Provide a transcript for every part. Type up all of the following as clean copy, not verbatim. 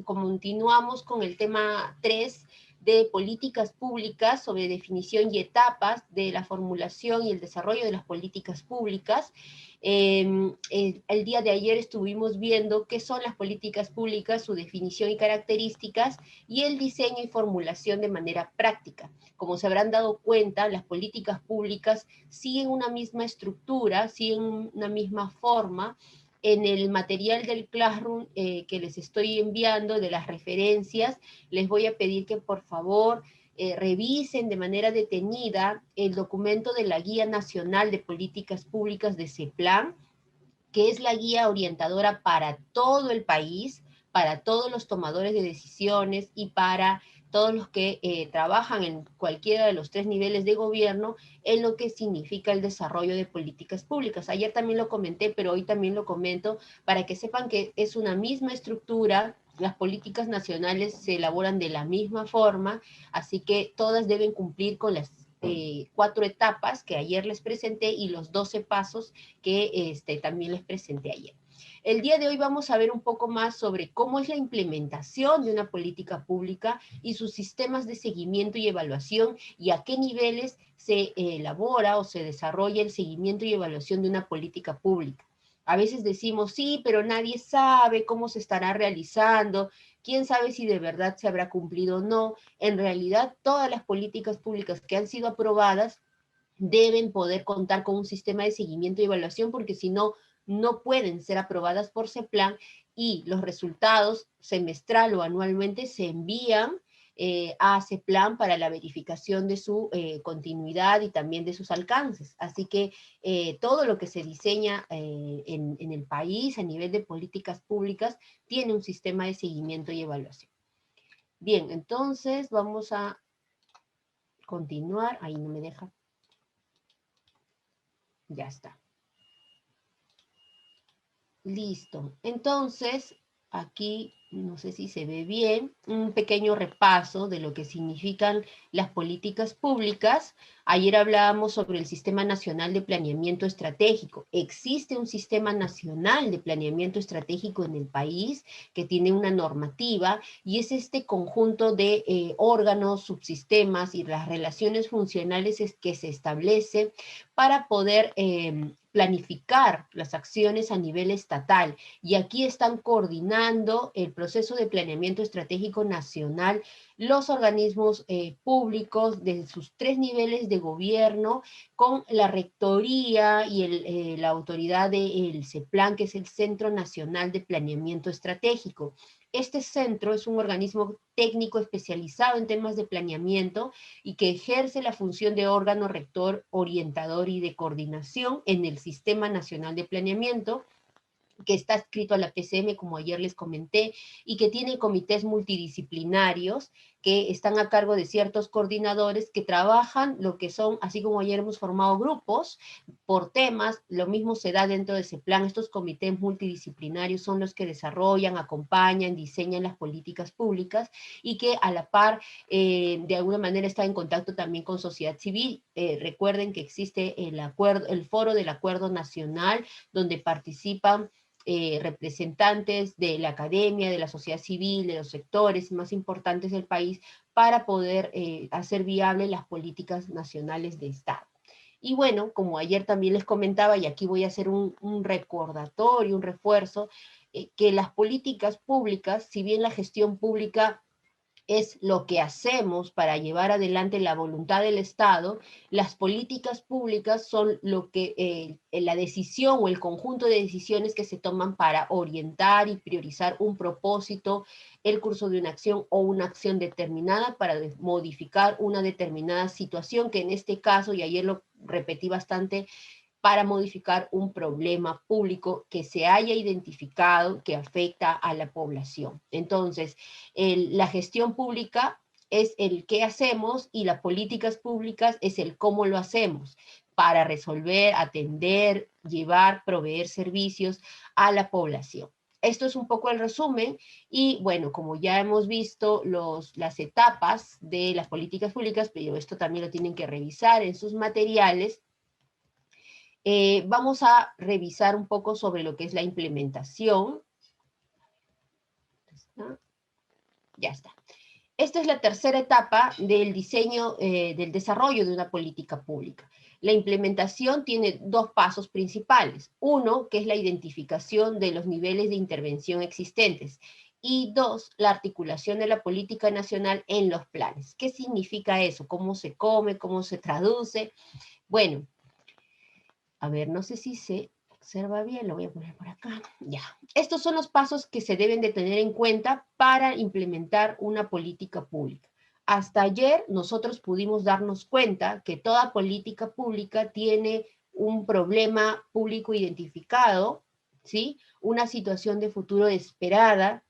Continuamos con el tema 3 de políticas públicas sobre definición y etapas de la formulación y el desarrollo de las políticas públicas. El día de ayer estuvimos viendo qué son las políticas públicas, su definición y características, y el diseño y formulación de manera práctica. Como se habrán dado cuenta, las políticas públicas siguen una misma estructura, siguen una misma forma. En el material del Classroom que les estoy enviando, de las referencias, les voy a pedir que por favor revisen de manera detenida el documento de la Guía Nacional de Políticas Públicas de CEPLAN, que es la guía orientadora para todo el país, para todos los tomadores de decisiones y para todos los que trabajan en cualquiera de los 3 niveles de gobierno en lo que significa el desarrollo de políticas públicas. Ayer también lo comenté, pero hoy también lo comento para que sepan que es una misma estructura. Las políticas nacionales se elaboran de la misma forma, así que todas deben cumplir con las 4 etapas que ayer les presenté y los 12 pasos que también les presenté ayer. El día de hoy vamos a ver un poco más sobre cómo es la implementación de una política pública y sus sistemas de seguimiento y evaluación y a qué niveles se elabora o se desarrolla el seguimiento y evaluación de una política pública. A veces decimos, sí, pero nadie sabe cómo se estará realizando, quién sabe si de verdad se habrá cumplido o no. En realidad, todas las políticas públicas que han sido aprobadas deben poder contar con un sistema de seguimiento y evaluación, porque si no, no pueden ser aprobadas por CEPLAN y los resultados semestral o anualmente se envían a CEPLAN para la verificación de su continuidad y también de sus alcances. Así que todo lo que se diseña en el país a nivel de políticas públicas tiene un sistema de seguimiento y evaluación. Bien, entonces vamos a continuar. Ahí no me deja. Ya está. Listo. Entonces, aquí, no sé si se ve bien, un pequeño repaso de lo que significan las políticas públicas. Ayer hablábamos sobre el Sistema Nacional de Planeamiento Estratégico. Existe un Sistema Nacional de Planeamiento Estratégico en el país que tiene una normativa y es este conjunto de órganos, subsistemas y las relaciones funcionales que se establece para poder planificar las acciones a nivel estatal, y aquí están coordinando el proceso de planeamiento estratégico nacional los organismos públicos de sus 3 niveles de gobierno, con la rectoría y la autoridad del CEPLAN, que es el Centro Nacional de Planeamiento Estratégico. Este centro es un organismo técnico especializado en temas de planeamiento y que ejerce la función de órgano rector, orientador y de coordinación en el Sistema Nacional de Planeamiento, que está adscrito a la PCM, como ayer les comenté, y que tiene comités multidisciplinarios que están a cargo de ciertos coordinadores que trabajan lo que son, así como ayer hemos formado grupos por temas, lo mismo se da dentro de ese plan. Estos comités multidisciplinarios son los que desarrollan, acompañan, diseñan las políticas públicas y que a la par, de alguna manera, están en contacto también con sociedad civil. Recuerden que existe el Foro del Acuerdo Nacional, donde participan representantes de la academia, de la sociedad civil, de los sectores más importantes del país, para poder hacer viables las políticas nacionales de Estado. Y bueno, como ayer también les comentaba, y aquí voy a hacer un recordatorio, un refuerzo, que las políticas públicas, si bien la gestión pública es lo que hacemos para llevar adelante la voluntad del Estado, las políticas públicas son lo que la decisión o el conjunto de decisiones que se toman para orientar y priorizar un propósito, el curso de una acción o una acción determinada para modificar una determinada situación, que en este caso, y ayer lo repetí bastante, para modificar un problema público que se haya identificado que afecta a la población. Entonces, la gestión pública es el qué hacemos y las políticas públicas es el cómo lo hacemos para resolver, atender, llevar, proveer servicios a la población. Esto es un poco el resumen y bueno, como ya hemos visto las etapas de las políticas públicas, pero esto también lo tienen que revisar en sus materiales. Vamos a revisar un poco sobre lo que es la implementación. Ya está. Esta es la tercera etapa del diseño, del desarrollo de una política pública. La implementación tiene dos pasos principales. Uno, que es la identificación de los niveles de intervención existentes. Y dos, la articulación de la política nacional en los planes. ¿Qué significa eso? ¿Cómo se come? ¿Cómo se traduce? Bueno, a ver, no sé si se observa bien, lo voy a poner por acá. Ya. Estos son los pasos que se deben de tener en cuenta para implementar una política pública. Hasta ayer nosotros pudimos darnos cuenta que toda política pública tiene un problema público identificado, ¿sí? Una situación de futuro esperada,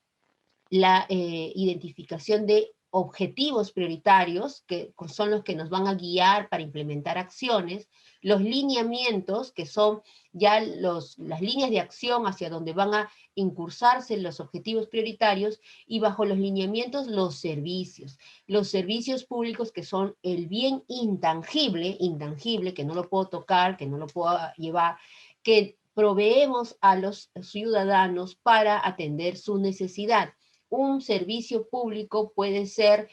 la identificación de objetivos prioritarios, que son los que nos van a guiar para implementar acciones, los lineamientos, que son ya las líneas de acción hacia donde van a incursarse los objetivos prioritarios, y bajo los lineamientos los servicios públicos, que son el bien intangible, que no lo puedo tocar, que no lo puedo llevar, que proveemos a los ciudadanos para atender su necesidad. Un servicio público puede ser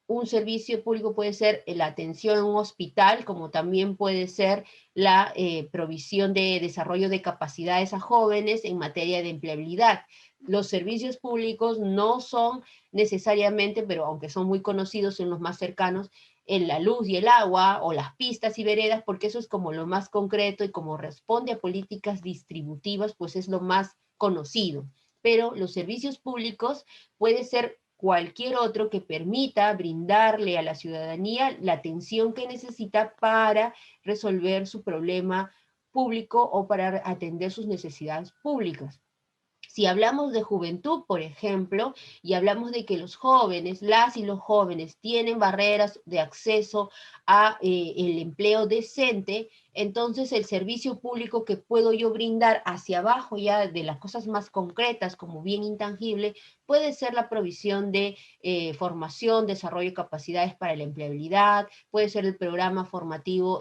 la atención en un hospital, como también puede ser la provisión de desarrollo de capacidades a jóvenes en materia de empleabilidad. Los servicios públicos no son necesariamente, pero aunque son muy conocidos, son los más cercanos, en la luz y el agua, o las pistas y veredas, porque eso es como lo más concreto, y como responde a políticas distributivas, pues es lo más conocido. Pero los servicios públicos puede ser cualquier otro que permita brindarle a la ciudadanía la atención que necesita para resolver su problema público o para atender sus necesidades públicas. Si hablamos de juventud, por ejemplo, y hablamos de que los jóvenes, las y los jóvenes, tienen barreras de acceso a el empleo decente, entonces el servicio público que puedo yo brindar hacia abajo, ya de las cosas más concretas como bien intangible, puede ser la provisión de formación, desarrollo de capacidades para la empleabilidad, puede ser el programa formativo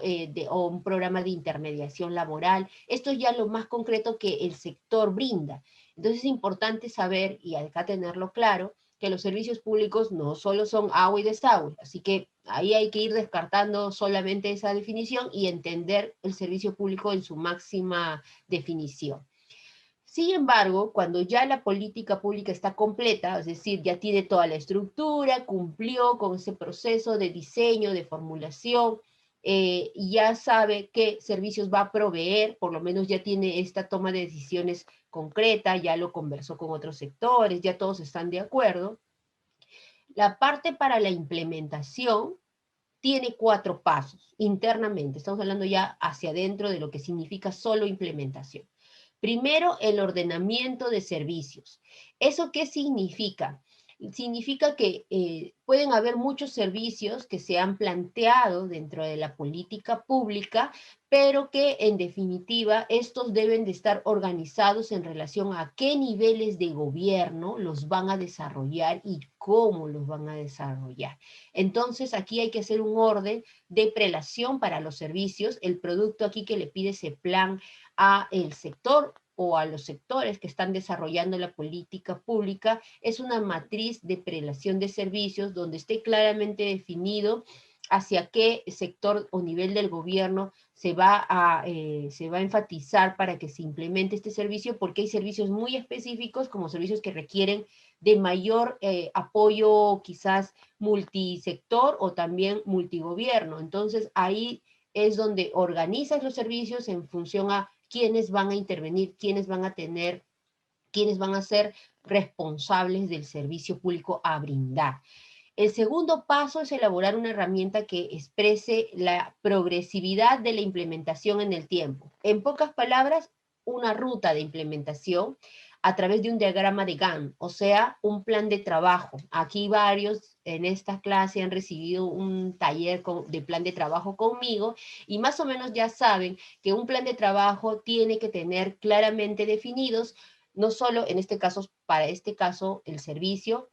o un programa de intermediación laboral. Esto es ya lo más concreto que el sector brinda. Entonces es importante saber, y acá tenerlo claro, que los servicios públicos no solo son agua y desagüe, así que ahí hay que ir descartando solamente esa definición y entender el servicio público en su máxima definición. Sin embargo, cuando ya la política pública está completa, es decir, ya tiene toda la estructura, cumplió con ese proceso de diseño, de formulación, ya sabe qué servicios va a proveer, por lo menos ya tiene esta toma de decisiones concreta, ya lo conversó con otros sectores, ya todos están de acuerdo. La parte para la implementación tiene 4 pasos internamente. Estamos hablando ya hacia adentro de lo que significa solo implementación. Primero, el ordenamiento de servicios. ¿Eso qué significa? Significa que pueden haber muchos servicios que se han planteado dentro de la política pública, pero que en definitiva estos deben de estar organizados en relación a qué niveles de gobierno los van a desarrollar y cómo los van a desarrollar. Entonces aquí hay que hacer un orden de prelación para los servicios. El producto aquí que le pide ese plan a el sector o a los sectores que están desarrollando la política pública es una matriz de prelación de servicios donde esté claramente definido hacia qué sector o nivel del gobierno se va a enfatizar para que se implemente este servicio, porque hay servicios muy específicos, como servicios que requieren de mayor apoyo quizás multisector o también multigobierno. Entonces ahí es donde organizas los servicios en función a quiénes van a intervenir, quiénes van a ser responsables del servicio público a brindar. El segundo paso es elaborar una herramienta que exprese la progresividad de la implementación en el tiempo. En pocas palabras, una ruta de implementación a través de un diagrama de Gantt, o sea, un plan de trabajo. Aquí varios en esta clase han recibido un taller de plan de trabajo conmigo, y más o menos ya saben que un plan de trabajo tiene que tener claramente definidos, no solo en este caso, para este caso, el servicio,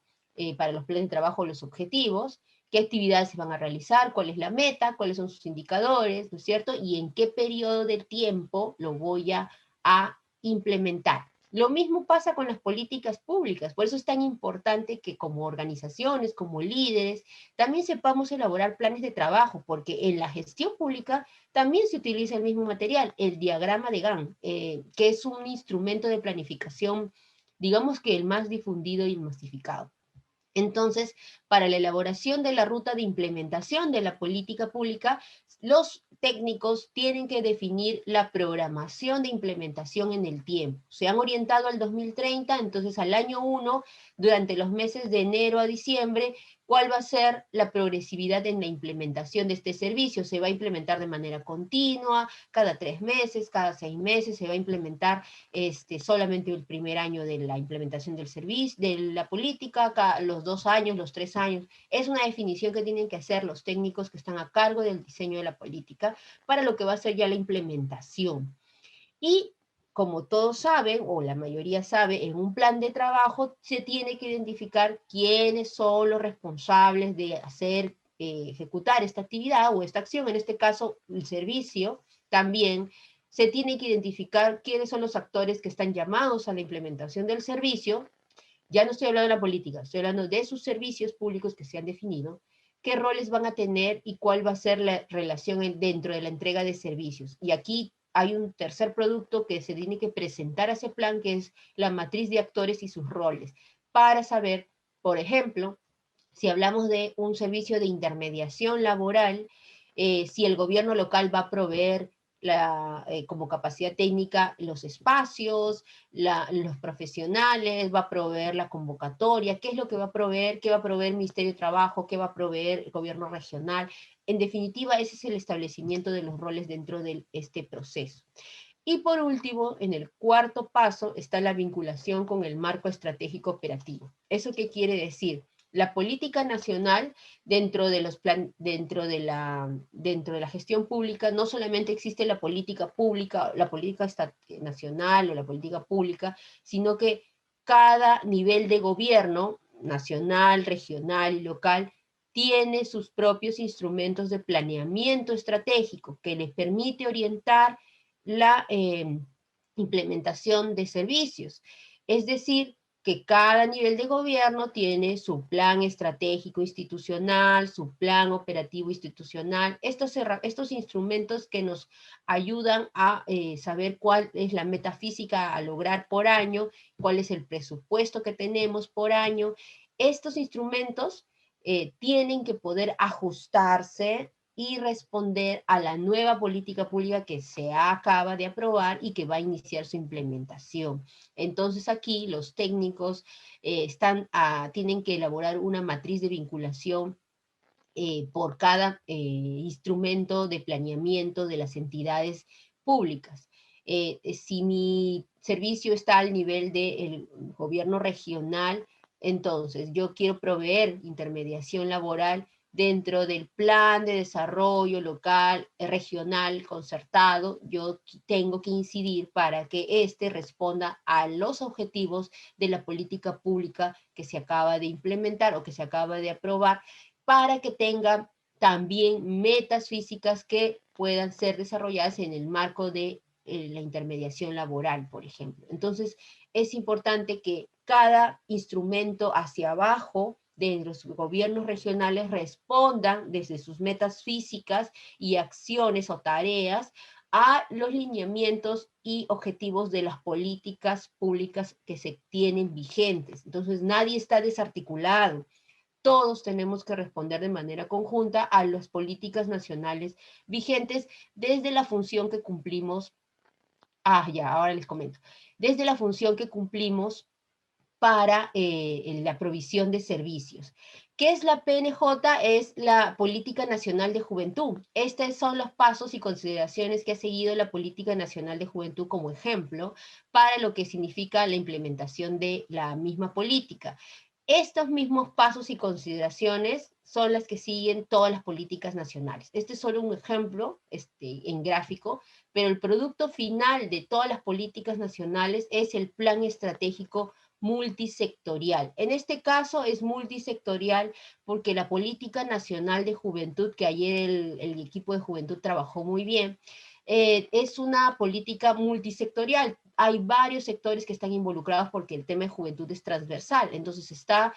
para los planes de trabajo, los objetivos, qué actividades se van a realizar, cuál es la meta, cuáles son sus indicadores, ¿no es cierto? Y en qué periodo de tiempo lo voy a implementar. Lo mismo pasa con las políticas públicas, por eso es tan importante que como organizaciones, como líderes, también sepamos elaborar planes de trabajo, porque en la gestión pública también se utiliza el mismo material, el diagrama de Gantt, que es un instrumento de planificación, digamos que el más difundido y masificado. Entonces, para la elaboración de la ruta de implementación de la política pública, los técnicos tienen que definir la programación de implementación en el tiempo. Se han orientado al 2030, entonces al año 1, durante los meses de enero a diciembre, ¿cuál va a ser la progresividad en la implementación de este servicio? Se va a implementar de manera continua, cada 3 meses, cada 6 meses, se va a implementar solamente el primer año de la implementación del servicio, de la política, los 2 años, los 3 años. Es una definición que tienen que hacer los técnicos que están a cargo del diseño de la política para lo que va a ser ya la implementación. Y como todos saben, o la mayoría sabe, en un plan de trabajo se tiene que identificar quiénes son los responsables de hacer, ejecutar esta actividad o esta acción, en este caso el servicio. También se tiene que identificar quiénes son los actores que están llamados a la implementación del servicio. Ya no estoy hablando de la política, estoy hablando de sus servicios públicos que se han definido, qué roles van a tener y cuál va a ser la relación dentro de la entrega de servicios. Y aquí hay un tercer producto que se tiene que presentar a ese plan, que es la matriz de actores y sus roles, para saber, por ejemplo, si hablamos de un servicio de intermediación laboral, si el gobierno local va a proveer como capacidad técnica los espacios, los profesionales, va a proveer la convocatoria, qué es lo que va a proveer, qué va a proveer el Ministerio de Trabajo, qué va a proveer el gobierno regional. En definitiva, ese es el establecimiento de los roles dentro de este proceso. Y por último, en el cuarto paso está la vinculación con el marco estratégico operativo. ¿Eso qué quiere decir? La política nacional dentro de la gestión pública, no solamente existe la política pública, la política nacional o la política pública, sino que cada nivel de gobierno, nacional, regional y local, tiene sus propios instrumentos de planeamiento estratégico que les permite orientar la implementación de servicios. Es decir, que cada nivel de gobierno tiene su plan estratégico institucional, su plan operativo institucional, estos instrumentos que nos ayudan a saber cuál es la metafísica a lograr por año, cuál es el presupuesto que tenemos por año. Estos instrumentos tienen que poder ajustarse y responder a la nueva política pública que se acaba de aprobar y que va a iniciar su implementación. Entonces aquí los técnicos tienen que elaborar una matriz de vinculación por cada instrumento de planeamiento de las entidades públicas. Si mi servicio está al nivel del gobierno regional, entonces yo quiero proveer intermediación laboral dentro del plan de desarrollo local, regional, concertado. Yo tengo que incidir para que éste responda a los objetivos de la política pública que se acaba de implementar o que se acaba de aprobar, para que tengan también metas físicas que puedan ser desarrolladas en el marco de la intermediación laboral, por ejemplo. Entonces, es importante que cada instrumento hacia abajo de los gobiernos regionales respondan desde sus metas físicas y acciones o tareas a los lineamientos y objetivos de las políticas públicas que se tienen vigentes. Entonces, nadie está desarticulado. Todos tenemos que responder de manera conjunta a las políticas nacionales vigentes desde la función que cumplimos. Ahora les comento. Desde la función que cumplimos para la provisión de servicios. ¿Qué es la PNJ? Es la Política Nacional de Juventud. Estos son los pasos y consideraciones que ha seguido la Política Nacional de Juventud como ejemplo para lo que significa la implementación de la misma política. Estos mismos pasos y consideraciones son las que siguen todas las políticas nacionales. Este es solo un ejemplo en gráfico, pero el producto final de todas las políticas nacionales es el Plan Estratégico Multisectorial. En este caso es multisectorial porque la Política Nacional de Juventud, que ayer el equipo de juventud trabajó muy bien, es una política multisectorial. Hay varios sectores que están involucrados porque el tema de juventud es transversal. Entonces está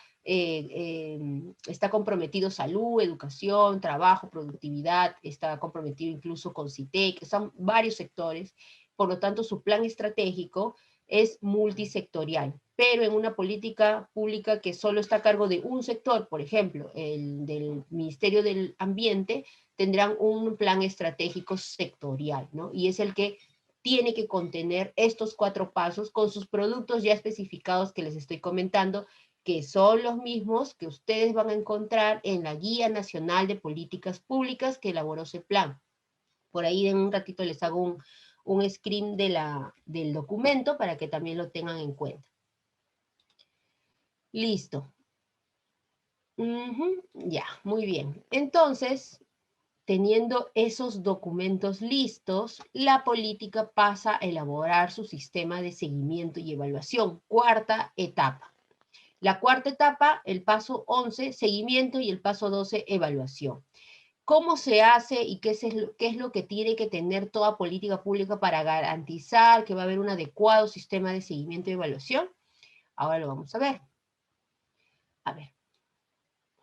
comprometido salud, educación, trabajo, productividad, está comprometido incluso con CITEC, son varios sectores. Por lo tanto, su plan estratégico es multisectorial, pero en una política pública que solo está a cargo de un sector, por ejemplo, el del Ministerio del Ambiente, tendrán un plan estratégico sectorial, ¿no? Y es el que tiene que contener estos 4 pasos con sus productos ya especificados que les estoy comentando, que son los mismos que ustedes van a encontrar en la Guía Nacional de Políticas Públicas que elaboró ese plan. Por ahí en un ratito les hago un screen del documento para que también lo tengan en cuenta. Listo. Ya, muy bien. Entonces, teniendo esos documentos listos, la política pasa a elaborar su sistema de seguimiento y evaluación. Cuarta etapa. La cuarta etapa, el paso 11, seguimiento, y el paso 12, evaluación. ¿Cómo se hace y qué es lo que tiene que tener toda política pública para garantizar que va a haber un adecuado sistema de seguimiento y evaluación? Ahora lo vamos a ver. A ver.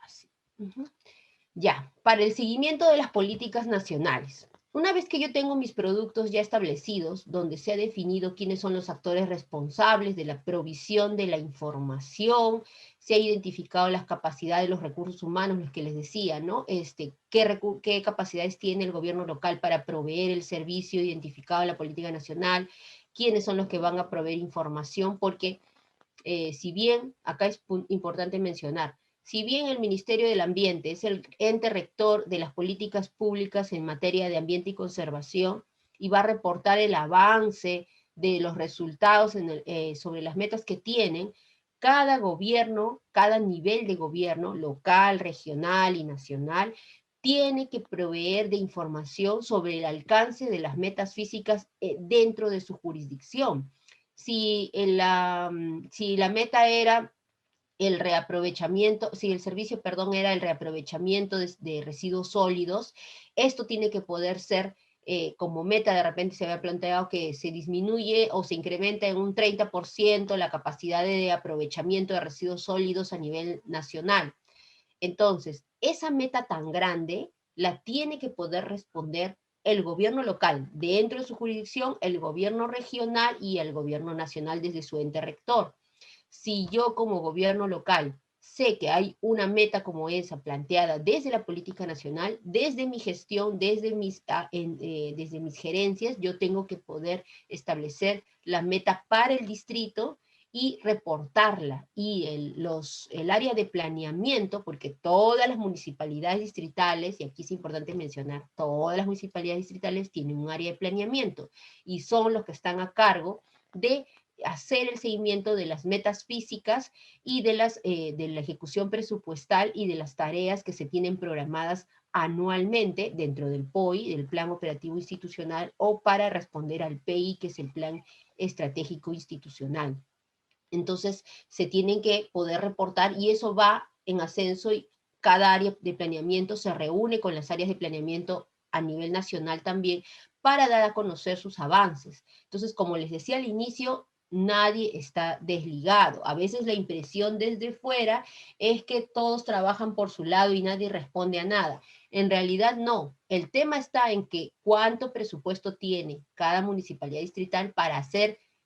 Así. Ya, para el seguimiento de las políticas nacionales. Una vez que yo tengo mis productos ya establecidos, donde se ha definido quiénes son los actores responsables de la provisión de la información, se ha identificado las capacidades de los recursos humanos, los que les decía, ¿no? Qué capacidades tiene el gobierno local para proveer el servicio identificado en la política nacional, quiénes son los que van a proveer información, porque si bien, acá es importante mencionar, si bien el Ministerio del Ambiente es el ente rector de las políticas públicas en materia de ambiente y conservación y va a reportar el avance de los resultados sobre las metas que tienen, cada gobierno, cada nivel de gobierno, local, regional y nacional, tiene que proveer de información sobre el alcance de las metas físicas dentro de su jurisdicción. Si la meta era el reaprovechamiento, si el servicio, perdón, era el reaprovechamiento de residuos sólidos, esto tiene que poder ser como meta. De repente se había planteado que se disminuye o se incrementa en un 30% la capacidad de aprovechamiento de residuos sólidos a nivel nacional. Entonces, esa meta tan grande la tiene que poder responder el gobierno local dentro de su jurisdicción, el gobierno regional y el gobierno nacional desde su ente rector. Si yo como gobierno local sé que hay una meta como esa planteada desde la política nacional, desde mi gestión, desde mis gerencias, yo tengo que poder establecer la meta para el distrito y reportarla. Y el área de planeamiento, porque todas las municipalidades distritales, y aquí es importante mencionar, todas las municipalidades distritales tienen un área de planeamiento y son los que están a cargo de hacer el seguimiento de las metas físicas y de la ejecución presupuestal y de las tareas que se tienen programadas anualmente dentro del POI, del Plan Operativo Institucional, o para responder al PI, que es el Plan Estratégico Institucional. Entonces, se tienen que poder reportar y eso va en ascenso y cada área de planeamiento se reúne con las áreas de planeamiento a nivel nacional también para dar a conocer sus avances. Entonces, como les decía al inicio, nadie está desligado. A veces la impresión desde fuera es que todos trabajan por su lado y nadie responde a nada. En realidad no. El tema está en que cuánto presupuesto tiene cada municipalidad distrital para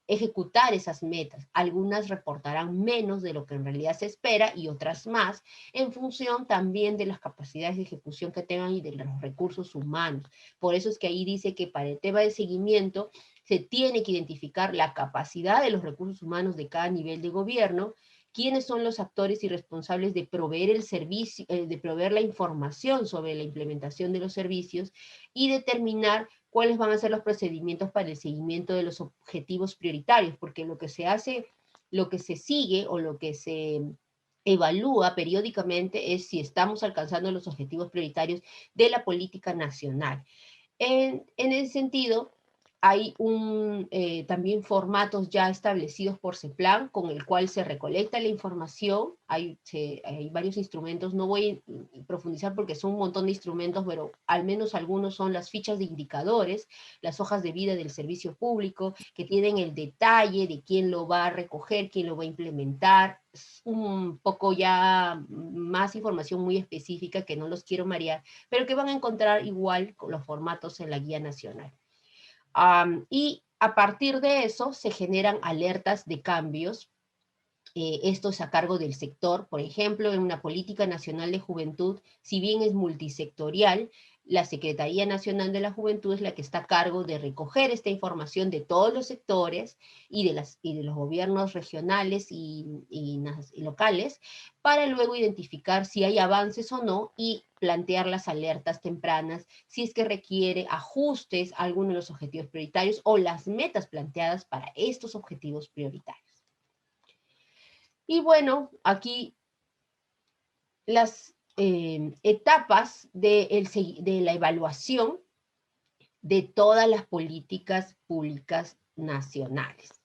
ejecutar esas metas. Algunas reportarán menos de lo que en realidad se espera y otras más, en función también de las capacidades de ejecución que tengan y de los recursos humanos. Por eso es que ahí dice que para el tema de seguimiento se tiene que identificar la capacidad de los recursos humanos de cada nivel de gobierno, quiénes son los actores y responsables de proveer el servicio, de proveer la información sobre la implementación de los servicios y determinar cuáles van a ser los procedimientos para el seguimiento de los objetivos prioritarios, porque lo que se hace, lo que se sigue o lo que se evalúa periódicamente es si estamos alcanzando los objetivos prioritarios de la política nacional. En ese sentido, hay también formatos ya establecidos por CEPLAN con el cual se recolecta la información. Hay varios instrumentos, no voy a profundizar porque son un montón de instrumentos, pero al menos algunos son las fichas de indicadores, las hojas de vida del servicio público, que tienen el detalle de quién lo va a recoger, quién lo va a implementar, un poco ya más información muy específica que no los quiero marear, pero que van a encontrar igual con los formatos en la guía nacional. Y a partir de eso se generan alertas de cambios. Esto es a cargo del sector. Por ejemplo, en una política nacional de juventud, si bien es multisectorial, la Secretaría Nacional de la Juventud es la que está a cargo de recoger esta información de todos los sectores y de los gobiernos regionales y locales, para luego identificar si hay avances o no y plantear las alertas tempranas, si es que requiere ajustes a alguno de los objetivos prioritarios o las metas planteadas para estos objetivos prioritarios. Y bueno, aquí las etapas de la evaluación de todas las políticas públicas nacionales.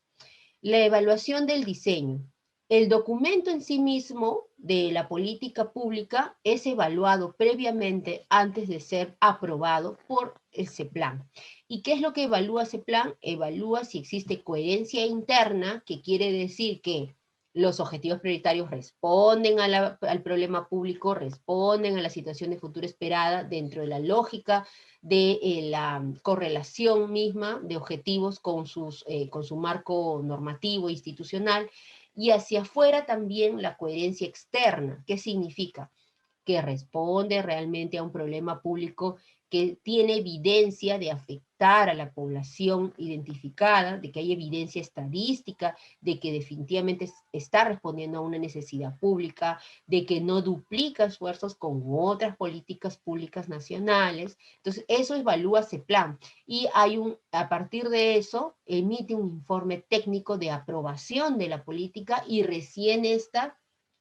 La evaluación del diseño. El documento en sí mismo de la política pública es evaluado previamente antes de ser aprobado por el CEPLAN. ¿Y qué es lo que evalúa CEPLAN? Evalúa si existe coherencia interna, que quiere decir que los objetivos prioritarios responden al problema público, responden a la situación de futuro esperada dentro de la lógica de la correlación misma de objetivos con su marco normativo e institucional, y hacia afuera también la coherencia externa. ¿Qué significa? Que responde realmente a un problema público que tiene evidencia de afectar a la población identificada, de que hay evidencia estadística, de que definitivamente está respondiendo a una necesidad pública, de que no duplica esfuerzos con otras políticas públicas nacionales. Entonces, eso evalúa CEPLAN. Y a partir de eso, emite un informe técnico de aprobación de la política y recién esta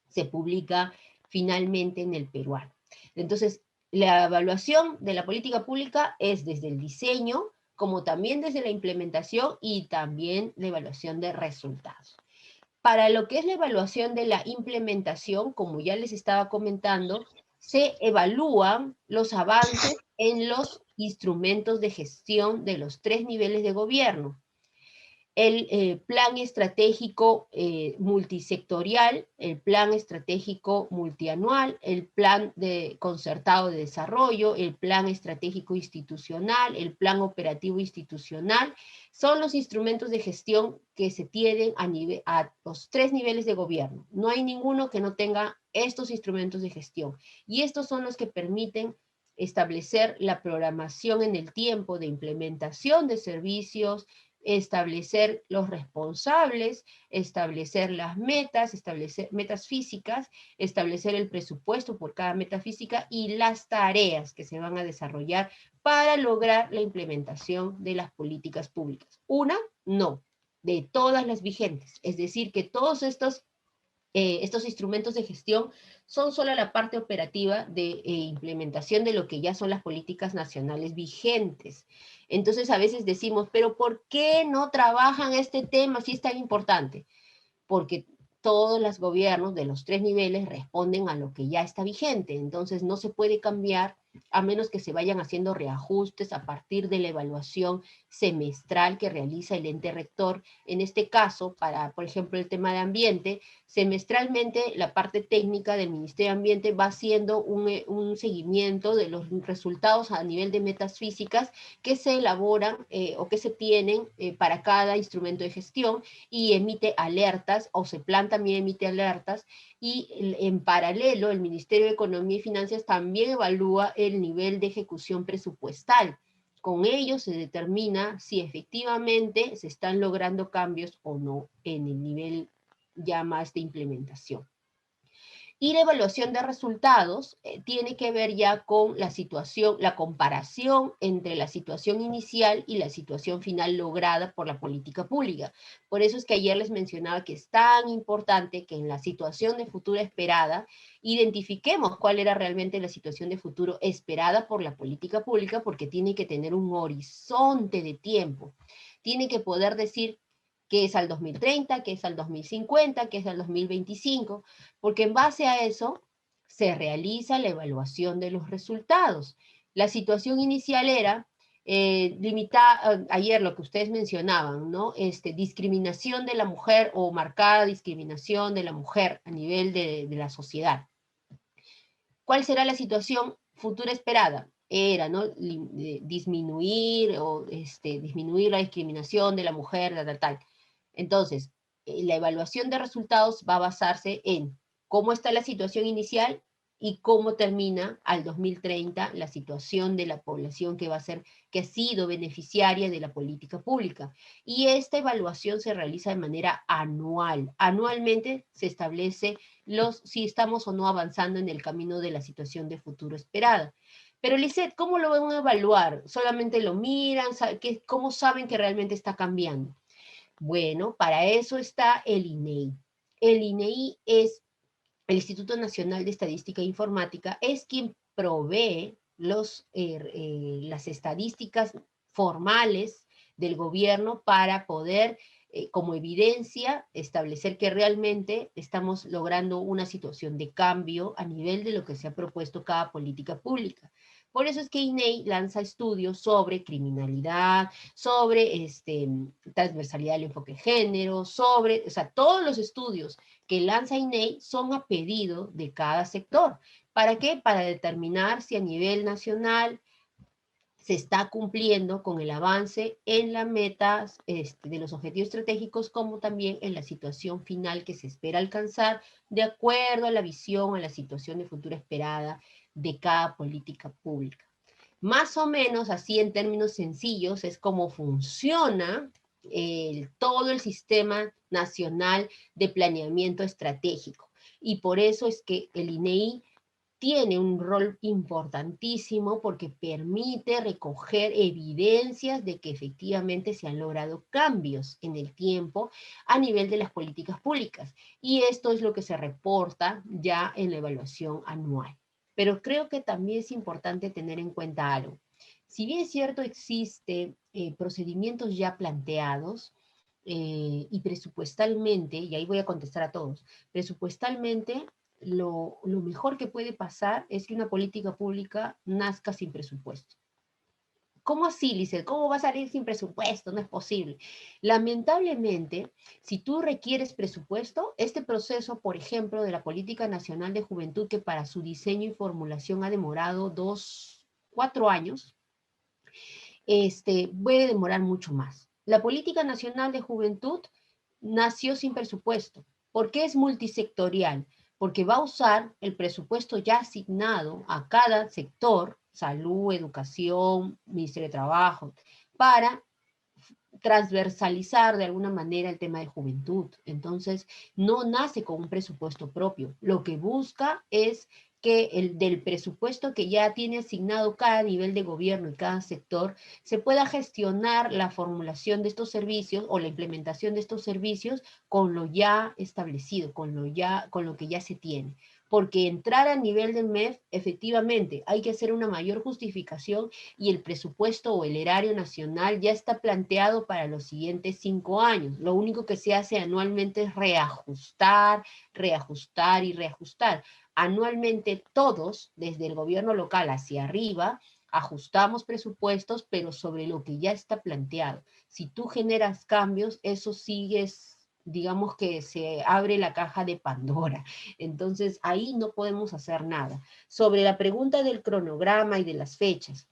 se publica finalmente en el peruano. Entonces, la evaluación de la política pública es desde el diseño, como también desde la implementación y también la evaluación de resultados. Para lo que es la evaluación de la implementación, como ya les estaba comentando, se evalúan los avances en los instrumentos de gestión de los 3 niveles de gobierno. El plan estratégico multisectorial, el plan estratégico multianual, el plan concertado de desarrollo, el plan estratégico institucional, el plan operativo institucional, son los instrumentos de gestión que se tienen a los 3 niveles de gobierno. No hay ninguno que no tenga estos instrumentos de gestión. Y estos son los que permiten establecer la programación en el tiempo de implementación de servicios, establecer los responsables, establecer las metas, establecer metas físicas, establecer el presupuesto por cada meta física y las tareas que se van a desarrollar para lograr la implementación de las políticas públicas. Una, no, de todas las vigentes. Es decir, que todos estos instrumentos de gestión son solo la parte operativa de implementación de lo que ya son las políticas nacionales vigentes. Entonces a veces decimos, pero ¿por qué no trabajan este tema si es tan importante? Porque todos los gobiernos de los 3 niveles responden a lo que ya está vigente, entonces no se puede cambiar a menos que se vayan haciendo reajustes a partir de la evaluación semestral que realiza el ente rector. En este caso, para, por ejemplo, el tema de ambiente, semestralmente la parte técnica del Ministerio de Ambiente va haciendo un seguimiento de los resultados a nivel de metas físicas que se elaboran o que se tienen para cada instrumento de gestión, y emite alertas, o CEPLAN también emite alertas, y en paralelo el Ministerio de Economía y Finanzas también evalúa el nivel de ejecución presupuestal. Con ello se determina si efectivamente se están logrando cambios o no en el nivel ya más de implementación. Y la evaluación de resultados tiene que ver ya con la situación, la comparación entre la situación inicial y la situación final lograda por la política pública. Por eso es que ayer les mencionaba que es tan importante que en la situación de futuro esperada identifiquemos cuál era realmente la situación de futuro esperada por la política pública, porque tiene que tener un horizonte de tiempo. Tiene que poder decir que es al 2030, que es al 2050, que es al 2025, porque en base a eso se realiza la evaluación de los resultados. La situación inicial era limitar, ayer lo que ustedes mencionaban, ¿no? Discriminación de la mujer o marcada discriminación de la mujer a nivel de la sociedad. ¿Cuál será la situación futura esperada? Era, ¿no? Disminuir o disminuir la discriminación de la mujer, tal. Entonces, la evaluación de resultados va a basarse en cómo está la situación inicial y cómo termina al 2030 la situación de la población que va a ser, que ha sido beneficiaria de la política pública. Y esta evaluación se realiza de manera anual. Anualmente se establece si estamos o no avanzando en el camino de la situación de futuro esperada. Pero Lisette, ¿cómo lo van a evaluar? ¿Solamente lo miran? ¿Cómo saben que realmente está cambiando? Bueno, para eso está el INEI. El INEI es el Instituto Nacional de Estadística e Informática, es quien provee las estadísticas formales del gobierno para poder, como evidencia, establecer que realmente estamos logrando una situación de cambio a nivel de lo que se ha propuesto cada política pública. Por eso es que INEI lanza estudios sobre criminalidad, sobre transversalidad del enfoque de género, sobre, o sea, todos los estudios que lanza INEI son a pedido de cada sector. ¿Para qué? Para determinar si a nivel nacional se está cumpliendo con el avance en las metas de los objetivos estratégicos, como también en la situación final que se espera alcanzar de acuerdo a la visión, a la situación de futuro esperada de cada política pública. Más o menos así en términos sencillos es como funciona todo el sistema nacional de planeamiento estratégico. Y por eso es que el INEI tiene un rol importantísimo porque permite recoger evidencias de que efectivamente se han logrado cambios en el tiempo a nivel de las políticas públicas. Y esto es lo que se reporta ya en la evaluación anual. Pero creo que también es importante tener en cuenta algo. Si bien es cierto, existen procedimientos ya planteados y presupuestalmente, y ahí voy a contestar a todos, presupuestalmente lo mejor que puede pasar es que una política pública nazca sin presupuesto. ¿Cómo así, Lice? ¿Cómo va a salir sin presupuesto? No es posible. Lamentablemente, si tú requieres presupuesto, este proceso, por ejemplo, de la Política Nacional de Juventud, que para su diseño y formulación ha demorado 4 años, puede demorar mucho más. La Política Nacional de Juventud nació sin presupuesto. ¿Por qué es multisectorial? Porque va a usar el presupuesto ya asignado a cada sector, salud, educación, Ministerio de Trabajo, para transversalizar de alguna manera el tema de juventud. Entonces, no nace con un presupuesto propio. Lo que busca es que del presupuesto que ya tiene asignado cada nivel de gobierno y cada sector, se pueda gestionar la formulación de estos servicios o la implementación de estos servicios con lo ya establecido, con lo que ya se tiene. Porque entrar a nivel del MEF, efectivamente, hay que hacer una mayor justificación y el presupuesto o el erario nacional ya está planteado para los siguientes 5 años. Lo único que se hace anualmente es reajustar, reajustar y reajustar. Anualmente todos, desde el gobierno local hacia arriba, ajustamos presupuestos, pero sobre lo que ya está planteado. Si tú generas cambios, eso sigues, digamos que se abre la caja de Pandora. Entonces ahí no podemos hacer nada. Sobre la pregunta del cronograma y de las fechas,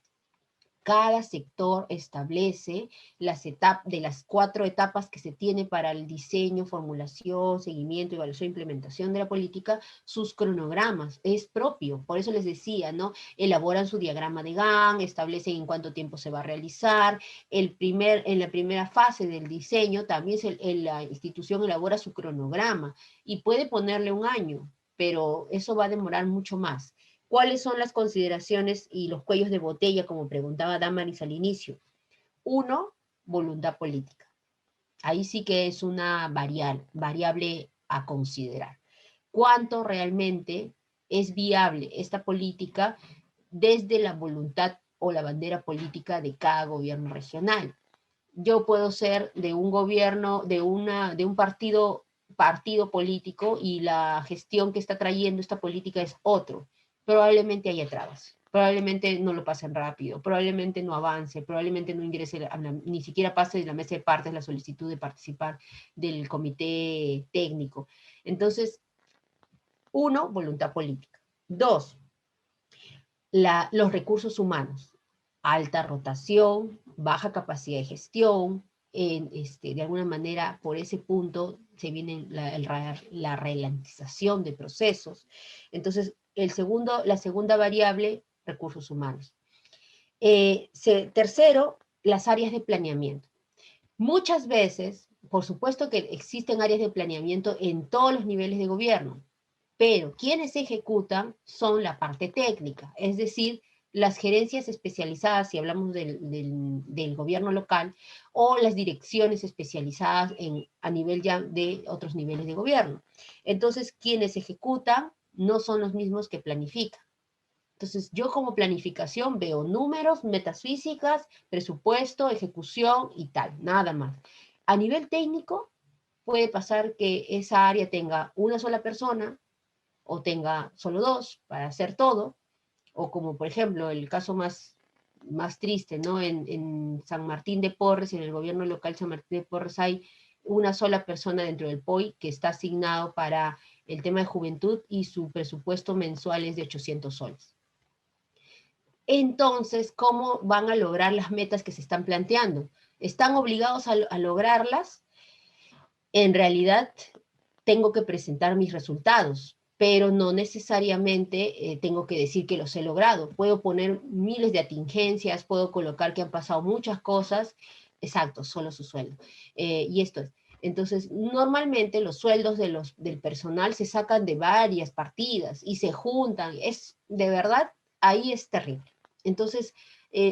cada sector establece de las 4 etapas que se tiene para el diseño, formulación, seguimiento, evaluación e implementación de la política, sus cronogramas, es propio. Por eso les decía, ¿no? Elaboran su diagrama de Gantt, establecen en cuánto tiempo se va a realizar. En la primera fase del diseño también la institución elabora su cronograma y puede ponerle un año, pero eso va a demorar mucho más. ¿Cuáles son las consideraciones y los cuellos de botella, como preguntaba Damaris al inicio? Uno, voluntad política. Ahí sí que es una variable a considerar. ¿Cuánto realmente es viable esta política desde la voluntad o la bandera política de cada gobierno regional? Yo puedo ser de un gobierno, de un partido político, y la gestión que está trayendo esta política es otro. Probablemente haya trabas, probablemente no lo pasen rápido, probablemente no avance, probablemente no ingrese, ni siquiera pase de la mesa de partes la solicitud de participar del comité técnico. Entonces, uno, voluntad política. Dos, los recursos humanos, alta rotación, baja capacidad de gestión, de alguna manera por ese punto se viene la ralentización de procesos. Entonces, la segunda variable, recursos humanos. Tercero, las áreas de planeamiento. Muchas veces, por supuesto que existen áreas de planeamiento en todos los niveles de gobierno, pero quienes ejecutan son la parte técnica, es decir, las gerencias especializadas, si hablamos del gobierno local, o las direcciones especializadas a nivel ya de otros niveles de gobierno. Entonces, quienes ejecutan no son los mismos que planifican. Entonces, yo como planificación veo números, metas físicas, presupuesto, ejecución y tal, nada más. A nivel técnico, puede pasar que esa área tenga una sola persona o tenga solo dos para hacer todo, o como por ejemplo el caso más triste, ¿no? En San Martín de Porres, en el gobierno local San Martín de Porres, hay una sola persona dentro del POI que está asignado para el tema de juventud y su presupuesto mensual es de 800 soles. Entonces, ¿cómo van a lograr las metas que se están planteando? ¿Están obligados a lograrlas? En realidad, tengo que presentar mis resultados, pero no necesariamente tengo que decir que los he logrado. Puedo poner miles de atingencias, puedo colocar que han pasado muchas cosas. Exacto, solo su sueldo. Y esto es. Entonces, normalmente los sueldos del personal se sacan de varias partidas y se juntan. Es, de verdad, ahí es terrible. Entonces,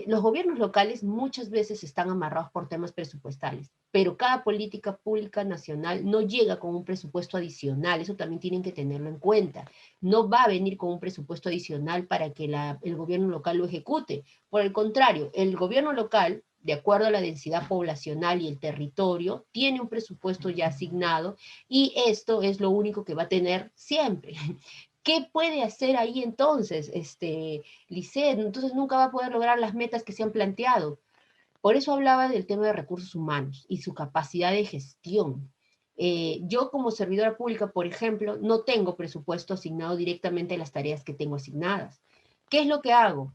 los gobiernos locales muchas veces están amarrados por temas presupuestales, pero cada política pública nacional no llega con un presupuesto adicional, eso también tienen que tenerlo en cuenta. No va a venir con un presupuesto adicional para que el gobierno local lo ejecute. Por el contrario, el gobierno local, de acuerdo a la densidad poblacional y el territorio, tiene un presupuesto ya asignado y esto es lo único que va a tener siempre. ¿Qué puede hacer ahí entonces, Lisset? Entonces nunca va a poder lograr las metas que se han planteado. Por eso hablaba del tema de recursos humanos y su capacidad de gestión. Yo como servidora pública, por ejemplo, no tengo presupuesto asignado directamente a las tareas que tengo asignadas. ¿Qué es lo que hago?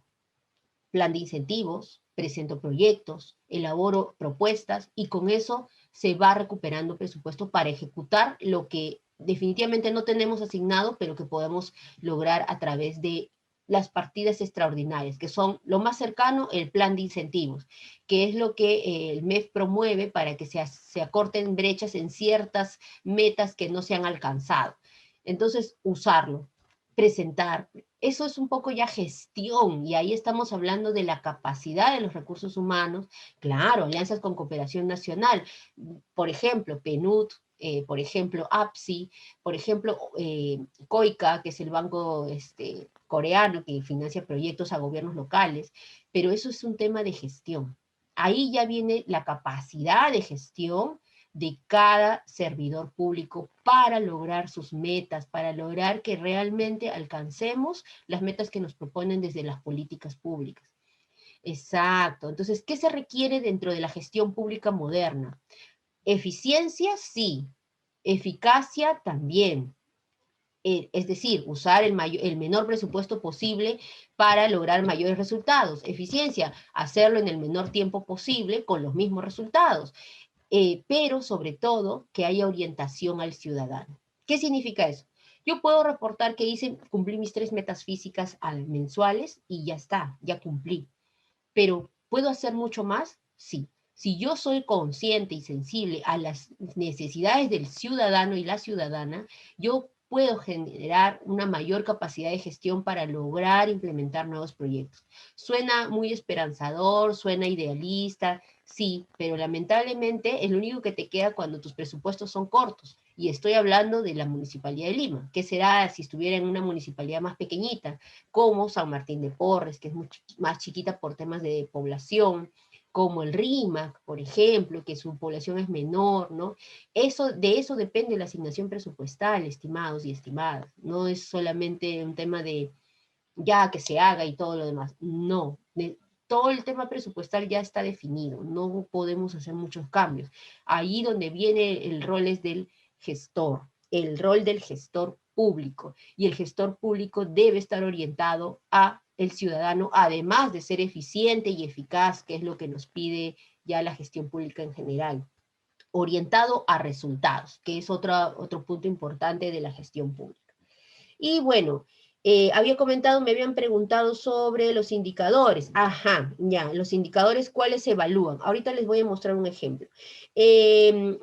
Plan de incentivos, presento proyectos, elaboro propuestas y con eso se va recuperando presupuesto para ejecutar lo que definitivamente no tenemos asignado, pero que podemos lograr a través de las partidas extraordinarias, que son lo más cercano, el plan de incentivos, que es lo que el MEF promueve para que se acorten brechas en ciertas metas que no se han alcanzado. Entonces, usarlo, presentar, eso es un poco ya gestión, y ahí estamos hablando de la capacidad de los recursos humanos, claro, alianzas con cooperación nacional, por ejemplo, PNUD, por ejemplo, APSI, por ejemplo, COICA, que es el banco coreano que financia proyectos a gobiernos locales, pero eso es un tema de gestión. Ahí ya viene la capacidad de gestión de cada servidor público para lograr sus metas, para lograr que realmente alcancemos las metas que nos proponen desde las políticas públicas. Exacto. Entonces, ¿qué se requiere dentro de la gestión pública moderna? Eficiencia, sí. Eficacia, también. Es decir, usar el menor presupuesto posible para lograr mayores resultados. Eficiencia, hacerlo en el menor tiempo posible con los mismos resultados. Pero sobre todo que haya orientación al ciudadano. ¿Qué significa eso? Yo puedo reportar que cumplí mis 3 metas físicas mensuales y ya está, ya cumplí. Pero ¿puedo hacer mucho más? Sí. Si yo soy consciente y sensible a las necesidades del ciudadano y la ciudadana, yo puedo generar una mayor capacidad de gestión para lograr implementar nuevos proyectos. Suena muy esperanzador, suena idealista, sí, pero lamentablemente es lo único que te queda cuando tus presupuestos son cortos. Y estoy hablando de la Municipalidad de Lima. ¿Qué será si estuviera en una municipalidad más pequeñita, como San Martín de Porres, que es más chiquita por temas de población, como el RIMAC, por ejemplo, que su población es menor, ¿no? De eso depende la asignación presupuestal, estimados y estimadas. No es solamente un tema de ya que se haga y todo lo demás. No, todo el tema presupuestal ya está definido, no podemos hacer muchos cambios. Ahí donde viene el rol es del gestor, el rol del gestor público, y el gestor público debe estar orientado a el ciudadano, además de ser eficiente y eficaz, que es lo que nos pide ya la gestión pública en general, orientado a resultados, que es otro punto importante de la gestión pública. Y bueno, me habían preguntado sobre los indicadores. Ajá, ya, los indicadores, ¿cuáles se evalúan? Ahorita les voy a mostrar un ejemplo.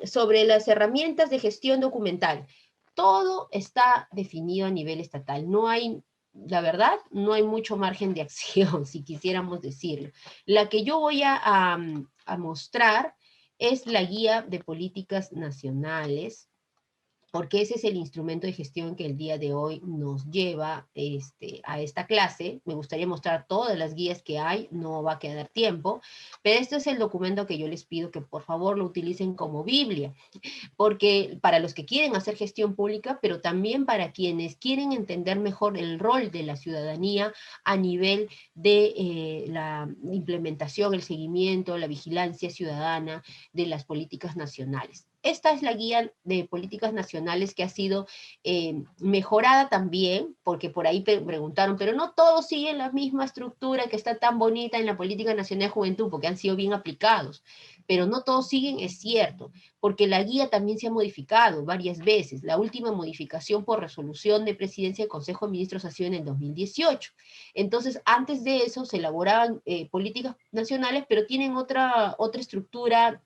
Sobre las herramientas de gestión documental. Todo está definido a nivel estatal. No hay, la verdad, no hay mucho margen de acción, si quisiéramos decirlo. La que yo voy a mostrar es la guía de políticas nacionales, porque ese es el instrumento de gestión que el día de hoy nos lleva a esta clase. Me gustaría mostrar todas las guías que hay, no va a quedar tiempo, pero este es el documento que yo les pido que por favor lo utilicen como Biblia, porque para los que quieren hacer gestión pública, pero también para quienes quieren entender mejor el rol de la ciudadanía a nivel de la implementación, el seguimiento, la vigilancia ciudadana de las políticas nacionales. Esta es la guía de políticas nacionales que ha sido mejorada también, porque por ahí preguntaron, pero no todos siguen la misma estructura que está tan bonita en la Política Nacional de Juventud, porque han sido bien aplicados, pero no todos siguen, es cierto, porque la guía también se ha modificado varias veces. La última modificación por resolución de Presidencia del Consejo de Ministros ha sido en el 2018. Entonces, antes de eso se elaboraban políticas nacionales, pero tienen otra estructura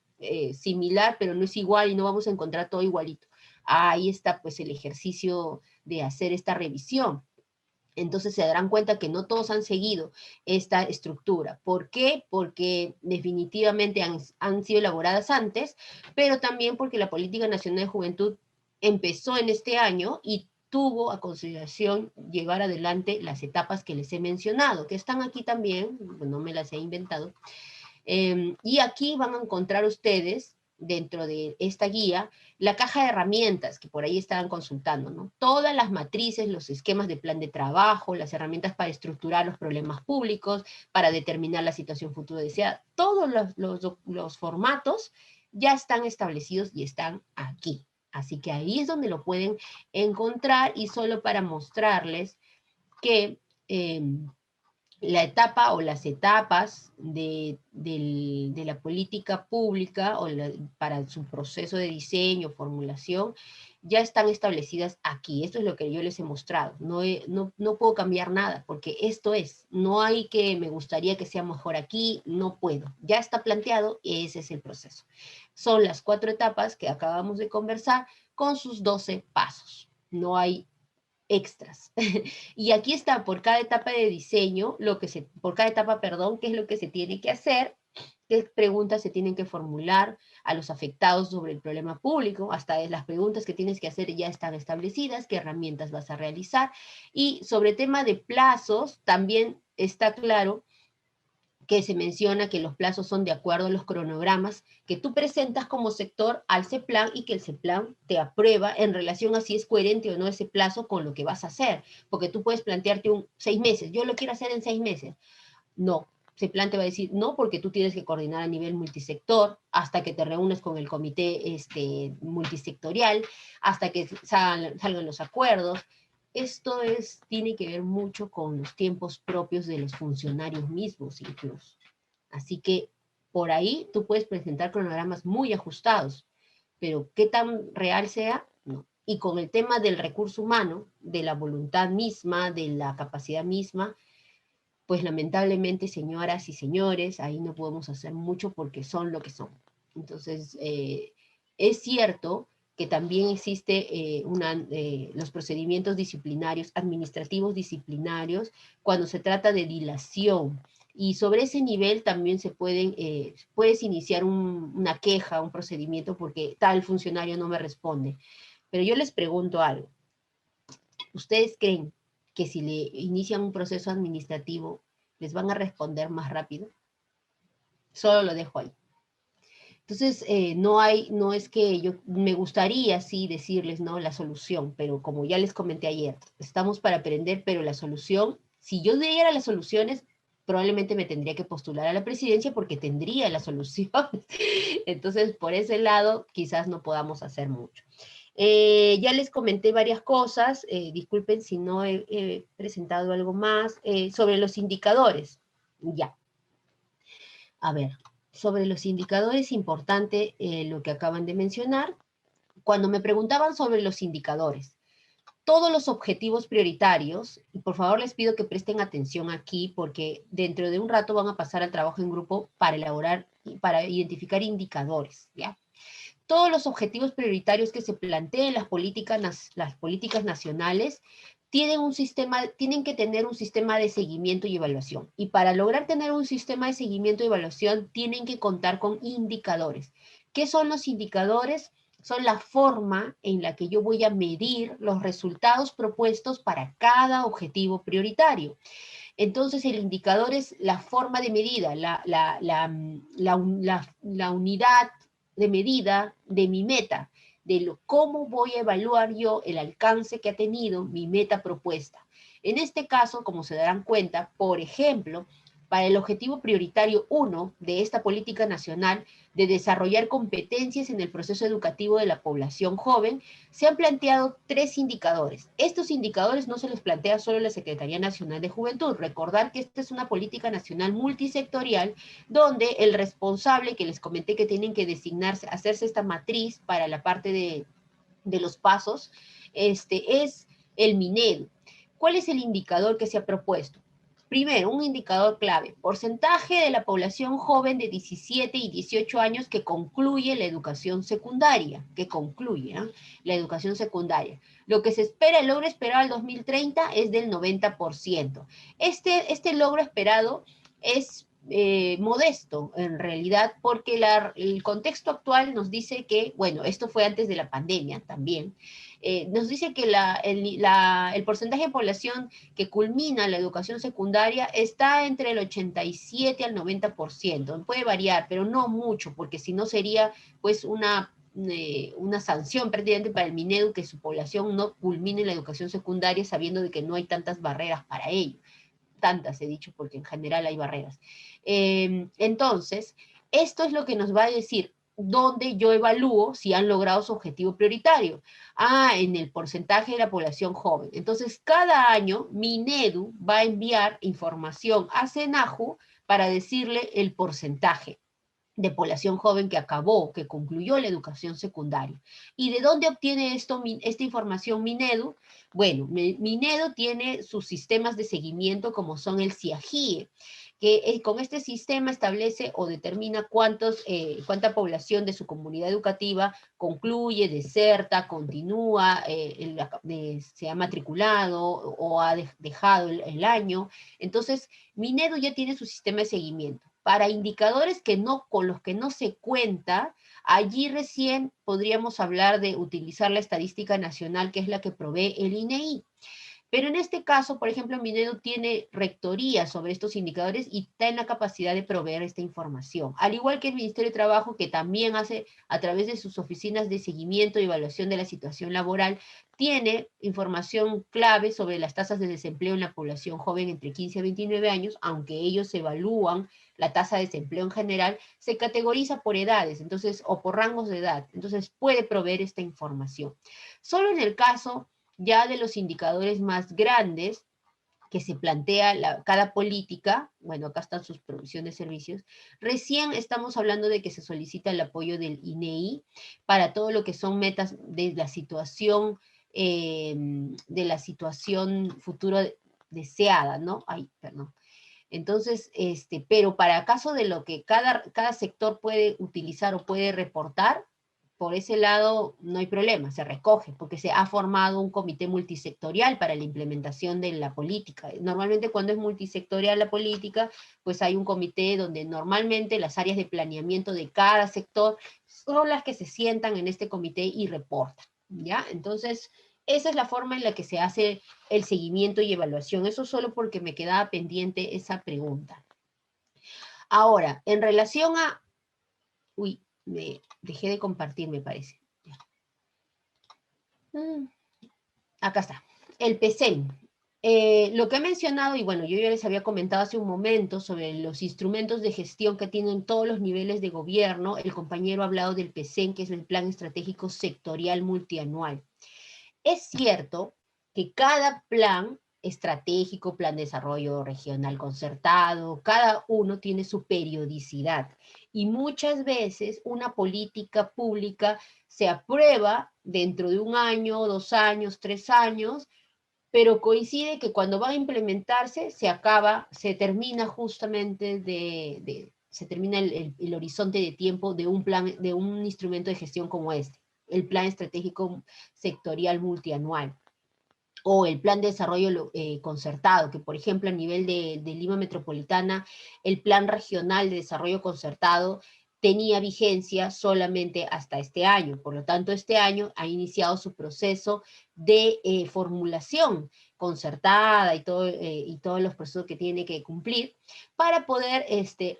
similar, pero no es igual y no vamos a encontrar todo igualito. Ahí está pues el ejercicio de hacer esta revisión. Entonces se darán cuenta que no todos han seguido esta estructura. ¿Por qué? Porque definitivamente han sido elaboradas antes, pero también porque la Política Nacional de Juventud empezó en este año y tuvo a consideración llevar adelante las etapas que les he mencionado, que están aquí también, no me las he inventado, y aquí van a encontrar ustedes, dentro de esta guía, la caja de herramientas que por ahí estaban consultando, ¿no? Todas las matrices, los esquemas de plan de trabajo, las herramientas para estructurar los problemas públicos, para determinar la situación futura deseada, todos los formatos ya están establecidos y están aquí. Así que ahí es donde lo pueden encontrar, y solo para mostrarles que la etapa o las etapas de la política pública para su proceso de diseño, formulación, ya están establecidas aquí. Esto es lo que yo les he mostrado. No puedo cambiar nada, porque esto es. No hay que me gustaría que sea mejor aquí, no puedo. Ya está planteado y ese es el proceso. Son las 4 etapas que acabamos de conversar con sus 12 pasos. No hay extras. Y aquí está por cada etapa de diseño, por cada etapa, perdón, qué es lo que se tiene que hacer, qué preguntas se tienen que formular a los afectados sobre el problema público, hasta las preguntas que tienes que hacer ya están establecidas, qué herramientas vas a realizar, y sobre tema de plazos, también está claro que se menciona que los plazos son de acuerdo a los cronogramas que tú presentas como sector al CEPLAN, y que el CEPLAN te aprueba en relación a si es coherente o no ese plazo con lo que vas a hacer. Porque tú puedes plantearte 6 meses, yo lo quiero hacer en 6 meses. No, CEPLAN te va a decir no, porque tú tienes que coordinar a nivel multisector hasta que te reúnes con el comité multisectorial, hasta que salgan los acuerdos. Esto tiene que ver mucho con los tiempos propios de los funcionarios mismos incluso. Así que por ahí tú puedes presentar cronogramas muy ajustados, pero qué tan real sea, no. Y con el tema del recurso humano, de la voluntad misma, de la capacidad misma, pues lamentablemente, señoras y señores, ahí no podemos hacer mucho porque son lo que son. Entonces, es cierto que también existe los procedimientos disciplinarios, administrativos disciplinarios, cuando se trata de dilación. Y sobre ese nivel también puedes iniciar una queja, un procedimiento, porque tal funcionario no me responde. Pero yo les pregunto algo. ¿Ustedes creen que si le inician un proceso administrativo, les van a responder más rápido? Solo lo dejo ahí. Entonces, no es que yo, me gustaría sí decirles, ¿no? La solución, pero como ya les comenté ayer, estamos para aprender, pero la solución, si yo diera las soluciones, probablemente me tendría que postular a la presidencia porque tendría la solución. Entonces, por ese lado, quizás no podamos hacer mucho. Ya les comenté varias cosas, disculpen si no he presentado algo más, sobre los indicadores. Ya, a ver, sobre los indicadores, importante lo que acaban de mencionar. Cuando me preguntaban sobre los indicadores, todos los objetivos prioritarios, y por favor les pido que presten atención aquí porque dentro de un rato van a pasar al trabajo en grupo para elaborar, para identificar indicadores, ¿ya? Todos los objetivos prioritarios que se planteen las políticas nacionales tienen que tener un sistema de seguimiento y evaluación. Y para lograr tener un sistema de seguimiento y evaluación, tienen que contar con indicadores. ¿Qué son los indicadores? Son la forma en la que yo voy a medir los resultados propuestos para cada objetivo prioritario. Entonces, el indicador es la forma de medida, la unidad de medida de mi meta, cómo voy a evaluar yo el alcance que ha tenido mi meta propuesta. En este caso, como se darán cuenta, por ejemplo, para el objetivo prioritario 1 de esta política nacional de desarrollar competencias en el proceso educativo de la población joven, se han planteado 3 indicadores. Estos indicadores no se les plantea solo la Secretaría Nacional de Juventud. Recordar que esta es una política nacional multisectorial donde el responsable que les comenté que tienen que designarse, hacerse esta matriz para la parte de los pasos, es el MINEDU. ¿Cuál es el indicador que se ha propuesto? Primero, un indicador clave, porcentaje de la población joven de 17 y 18 años que concluye la educación secundaria, la educación secundaria. Lo que se espera, el logro esperado al 2030 es del 90%. Este logro esperado es modesto en realidad porque el contexto actual nos dice que, bueno, esto fue antes de la pandemia también, nos dice que el porcentaje de población que culmina la educación secundaria está entre el 87 al 90%. Puede variar, pero no mucho, porque si no sería pues una sanción prácticamente para el Minedu que su población no culmine la educación secundaria sabiendo de que no hay tantas barreras para ello. Tantas he dicho porque en general hay barreras. Entonces, esto es lo que nos va a decir dónde yo evalúo si han logrado su objetivo prioritario. En el porcentaje de la población joven. Entonces, cada año Minedu va a enviar información a SENAJU para decirle el porcentaje de población joven que concluyó la educación secundaria. ¿Y de dónde obtiene esta información Minedu? Bueno, Minedu tiene sus sistemas de seguimiento como son el CIAGIE, que con este sistema establece o determina cuánta población de su comunidad educativa concluye, deserta, continúa, se ha matriculado o ha dejado el año. Entonces, Minedu ya tiene su sistema de seguimiento. Para indicadores con los que no se cuenta, allí recién podríamos hablar de utilizar la estadística nacional, que es la que provee el INEI. Pero en este caso, por ejemplo, Minedu tiene rectoría sobre estos indicadores y está en la capacidad de proveer esta información. Al igual que el Ministerio de Trabajo, que también hace a través de sus oficinas de seguimiento y evaluación de la situación laboral, tiene información clave sobre las tasas de desempleo en la población joven entre 15 a 29 años, aunque ellos evalúan la tasa de desempleo en general, se categoriza por edades, entonces, o por rangos de edad, entonces puede proveer esta información. Solo en el caso ya de los indicadores más grandes que se plantea cada política, bueno, acá están sus provisiones de servicios, recién estamos hablando de que se solicita el apoyo del INEI para todo lo que son metas de la situación futura deseada, ¿no? Ay, perdón. Entonces, pero para caso de lo que cada sector puede utilizar o puede reportar, por ese lado no hay problema, se recoge, porque se ha formado un comité multisectorial para la implementación de la política. Normalmente cuando es multisectorial la política, pues hay un comité donde normalmente las áreas de planeamiento de cada sector son las que se sientan en este comité y reportan, ¿ya? Entonces, esa es la forma en la que se hace el seguimiento y evaluación. Eso solo porque me quedaba pendiente esa pregunta. Ahora, en relación a... Uy, me dejé de compartir, me parece. Acá está. El PCEN. Lo que he mencionado, y bueno, yo ya les había comentado hace un momento sobre los instrumentos de gestión que tienen todos los niveles de gobierno. El compañero ha hablado del PCEN, que es el Plan Estratégico Sectorial Multianual. Es cierto que cada plan estratégico, plan de desarrollo regional concertado, cada uno tiene su periodicidad y muchas veces una política pública se aprueba dentro de un año, 2 años, 3 años, pero coincide que cuando va a implementarse se acaba, se termina justamente se termina el horizonte de tiempo de un plan, de un instrumento de gestión como este, el Plan Estratégico Sectorial Multianual, o el Plan de Desarrollo Concertado, que por ejemplo a nivel de Lima Metropolitana, el Plan Regional de Desarrollo Concertado tenía vigencia solamente hasta este año. Por lo tanto, este año ha iniciado su proceso de formulación concertada y todos los procesos que tiene que cumplir para poder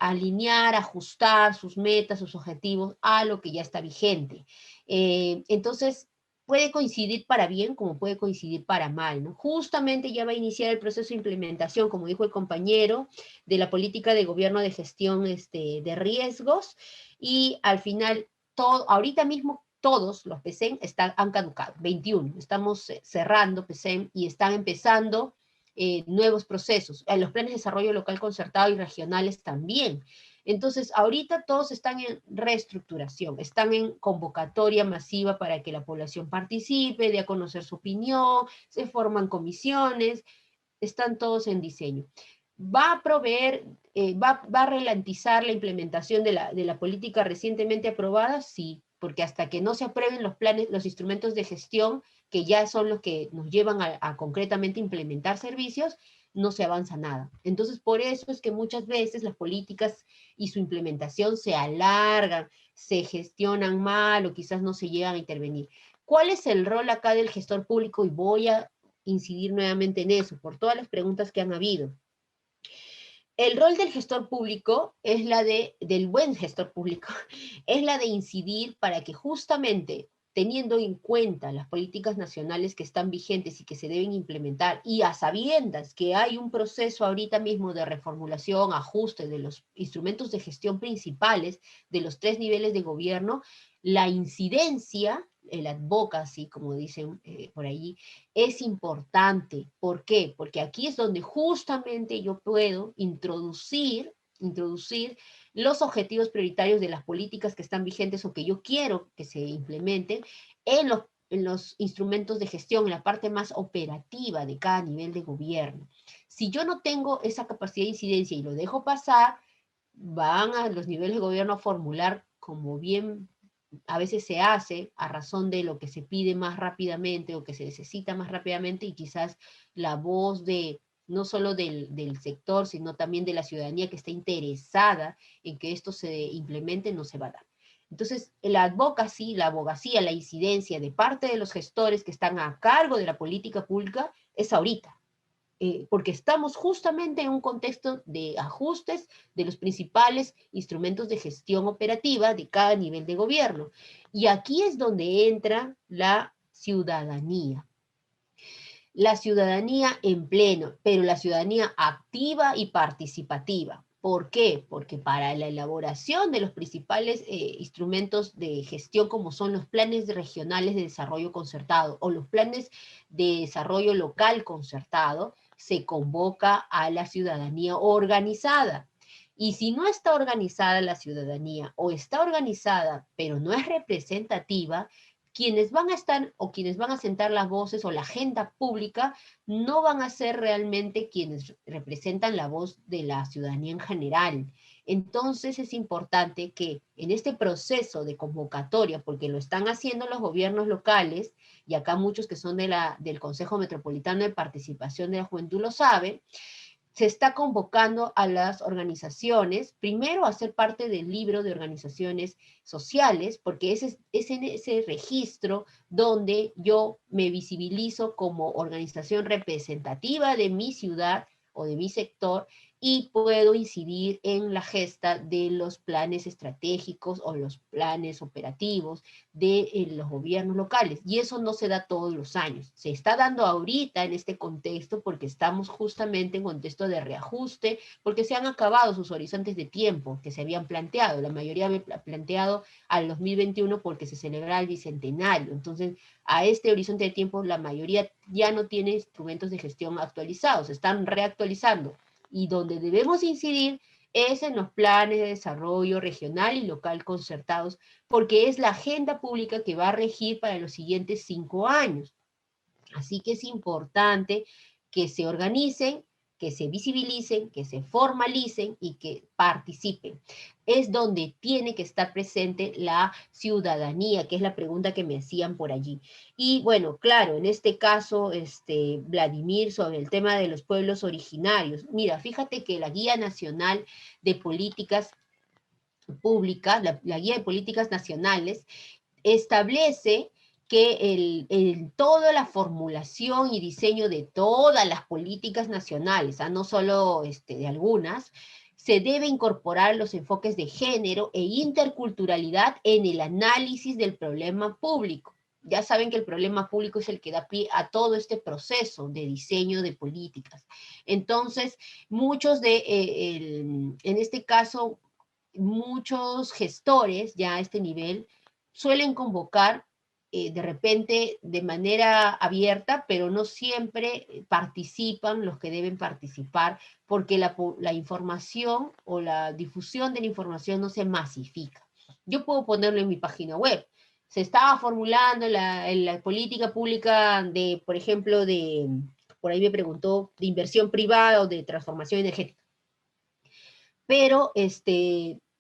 alinear, ajustar sus metas, sus objetivos a lo que ya está vigente. Entonces, puede coincidir para bien como puede coincidir para mal, ¿no? Justamente ya va a iniciar el proceso de implementación, como dijo el compañero, de la política de gobierno de gestión de riesgos, y al final, ahorita mismo todos los PCEN han caducado, 21, estamos cerrando PCEN y están empezando nuevos procesos, los planes de desarrollo local concertado y regionales también. Entonces, ahorita todos están en reestructuración, están en convocatoria masiva para que la población participe, dé a conocer su opinión, se forman comisiones, están todos en diseño. ¿Va a proveer, va a ralentizar la implementación de la política recientemente aprobada? Sí, porque hasta que no se aprueben los planes, los instrumentos de gestión, que ya son los que nos llevan a concretamente implementar servicios, no se avanza nada. Entonces, por eso es que muchas veces las políticas y su implementación se alargan, se gestionan mal o quizás no se llegan a intervenir. ¿Cuál es el rol acá del gestor público? Y voy a incidir nuevamente en eso, por todas las preguntas que han habido. El rol del gestor público es del buen gestor público, es la de incidir para que justamente teniendo en cuenta las políticas nacionales que están vigentes y que se deben implementar, y a sabiendas que hay un proceso ahorita mismo de reformulación, ajuste de los instrumentos de gestión principales de los 3 niveles de gobierno, la incidencia, el advocacy, como dicen por allí, es importante. ¿Por qué? Porque aquí es donde justamente yo puedo introducir los objetivos prioritarios de las políticas que están vigentes o que yo quiero que se implementen en los instrumentos de gestión, en la parte más operativa de cada nivel de gobierno. Si yo no tengo esa capacidad de incidencia y lo dejo pasar, van a los niveles de gobierno a formular, como bien a veces se hace a razón de lo que se pide más rápidamente o que se necesita más rápidamente, y quizás la voz de no solo del sector, sino también de la ciudadanía que está interesada en que esto se implemente, no se va a dar. Entonces, la abogacía, la incidencia de parte de los gestores que están a cargo de la política pública es ahorita, porque estamos justamente en un contexto de ajustes de los principales instrumentos de gestión operativa de cada nivel de gobierno. Y aquí es donde entra la ciudadanía. La ciudadanía en pleno, pero la ciudadanía activa y participativa. ¿Por qué? Porque para la elaboración de los principales instrumentos de gestión, como son los planes regionales de desarrollo concertado o los planes de desarrollo local concertado, se convoca a la ciudadanía organizada. Y si no está organizada la ciudadanía o está organizada pero no es representativa, quienes van a estar o quienes van a sentar las voces o la agenda pública no van a ser realmente quienes representan la voz de la ciudadanía en general. Entonces es importante que en este proceso de convocatoria, porque lo están haciendo los gobiernos locales, y acá muchos que son del Consejo Metropolitano de Participación de la Juventud lo saben, se está convocando a las organizaciones, primero a ser parte del libro de organizaciones sociales, porque es en ese registro donde yo me visibilizo como organización representativa de mi ciudad o de mi sector y puedo incidir en la gesta de los planes estratégicos o los planes operativos de los gobiernos locales. Y eso no se da todos los años. Se está dando ahorita en este contexto porque estamos justamente en contexto de reajuste, porque se han acabado sus horizontes de tiempo que se habían planteado. La mayoría había planteado al 2021 porque se celebraba el bicentenario. Entonces, a este horizonte de tiempo la mayoría ya no tiene instrumentos de gestión actualizados, se están reactualizando. Y donde debemos incidir es en los planes de desarrollo regional y local concertados, porque es la agenda pública que va a regir para los siguientes 5 años. Así que es importante que se organicen, que se visibilicen, que se formalicen y que participen. Es donde tiene que estar presente la ciudadanía, que es la pregunta que me hacían por allí. Y bueno, claro, en este caso, Vladimir, sobre el tema de los pueblos originarios. Mira, fíjate que la Guía Nacional de Políticas Públicas, la Guía de Políticas Nacionales, establece que toda la formulación y diseño de todas las políticas nacionales, no solo de algunas, se debe incorporar los enfoques de género e interculturalidad en el análisis del problema público. Ya saben que el problema público es el que da pie a todo este proceso de diseño de políticas. Entonces, en este caso, muchos gestores ya a este nivel suelen convocar de repente de manera abierta, pero no siempre participan los que deben participar, porque la información o la difusión de la información no se masifica. Yo puedo ponerlo en mi página web. Se estaba formulando la política pública de, por ejemplo, por ahí me preguntó, de inversión privada o de transformación energética. Pero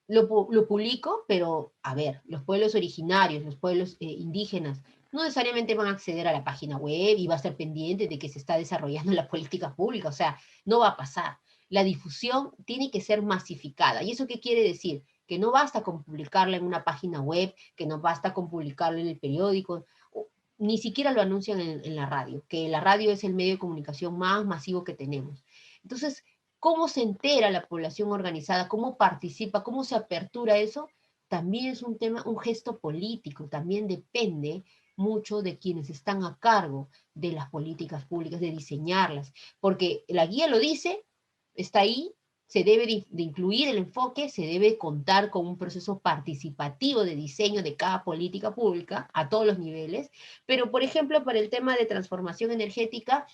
lo publico, pero a ver, los pueblos originarios, los pueblos indígenas, no necesariamente van a acceder a la página web y va a estar pendiente de que se está desarrollando la política pública, o sea, no va a pasar. La difusión tiene que ser masificada. ¿Y eso qué quiere decir? Que no basta con publicarla en una página web, que no basta con publicarla en el periódico, ni siquiera lo anuncian en la radio, que la radio es el medio de comunicación más masivo que tenemos. Entonces, ¿cómo se entera la población organizada? ¿Cómo participa? ¿Cómo se apertura eso? También es un tema, un gesto político, también depende mucho de quienes están a cargo de las políticas públicas, de diseñarlas, porque la guía lo dice, está ahí, se debe de incluir el enfoque, se debe contar con un proceso participativo de diseño de cada política pública a todos los niveles, pero por ejemplo para el tema de transformación energética,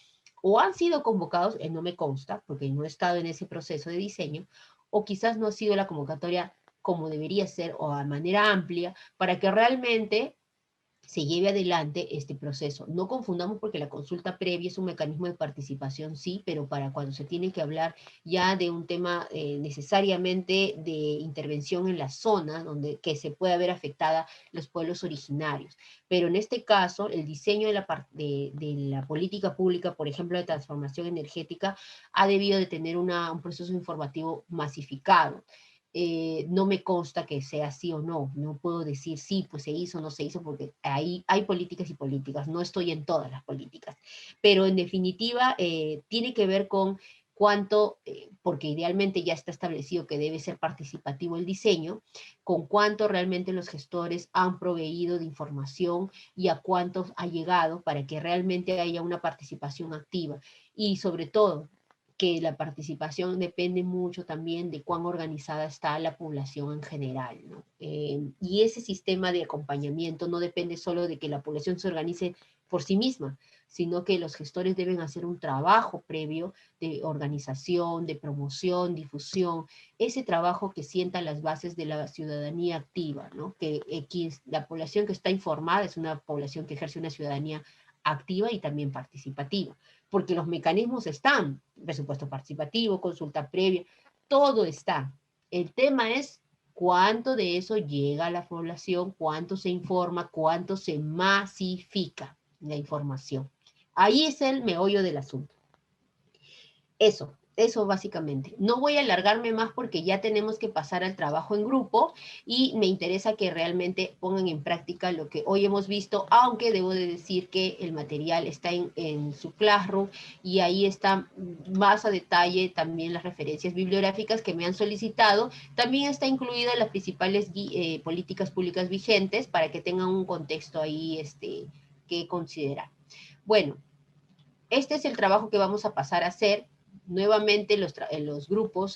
o han sido convocados, no me consta, porque no he estado en ese proceso de diseño, o quizás no ha sido la convocatoria como debería ser o a manera amplia para que realmente se lleve adelante este proceso. No confundamos porque la consulta previa es un mecanismo de participación, sí, pero para cuando se tiene que hablar ya de un tema necesariamente de intervención en la zona donde que se pueda ver afectada los pueblos originarios. Pero en este caso, el diseño de la política pública, por ejemplo, de transformación energética, ha debido de tener un proceso informativo masificado. No me consta que sea así o no, no puedo decir sí, pues se hizo o no se hizo, porque ahí hay políticas y políticas, no estoy en todas las políticas, pero en definitiva tiene que ver con cuánto, porque idealmente ya está establecido que debe ser participativo el diseño, con cuánto realmente los gestores han proveído de información y a cuántos ha llegado para que realmente haya una participación activa. Y sobre todo, que la participación depende mucho también de cuán organizada está la población en general, ¿no? Y ese sistema de acompañamiento no depende solo de que la población se organice por sí misma, sino que los gestores deben hacer un trabajo previo de organización, de promoción, difusión, ese trabajo que sienta las bases de la ciudadanía activa, ¿no? Que la población que está informada es una población que ejerce una ciudadanía activa y también participativa, porque los mecanismos están, presupuesto participativo, consulta previa, todo está. El tema es cuánto de eso llega a la población, cuánto se informa, cuánto se masifica la información. Ahí es el meollo del asunto. Eso básicamente. No voy a alargarme más porque ya tenemos que pasar al trabajo en grupo y me interesa que realmente pongan en práctica lo que hoy hemos visto, aunque debo de decir que el material está en su Classroom y ahí está más a detalle también las referencias bibliográficas que me han solicitado. También está incluida las principales políticas públicas vigentes para que tengan un contexto ahí que considerar. Bueno, este es el trabajo que vamos a pasar a hacer. Nuevamente los grupos,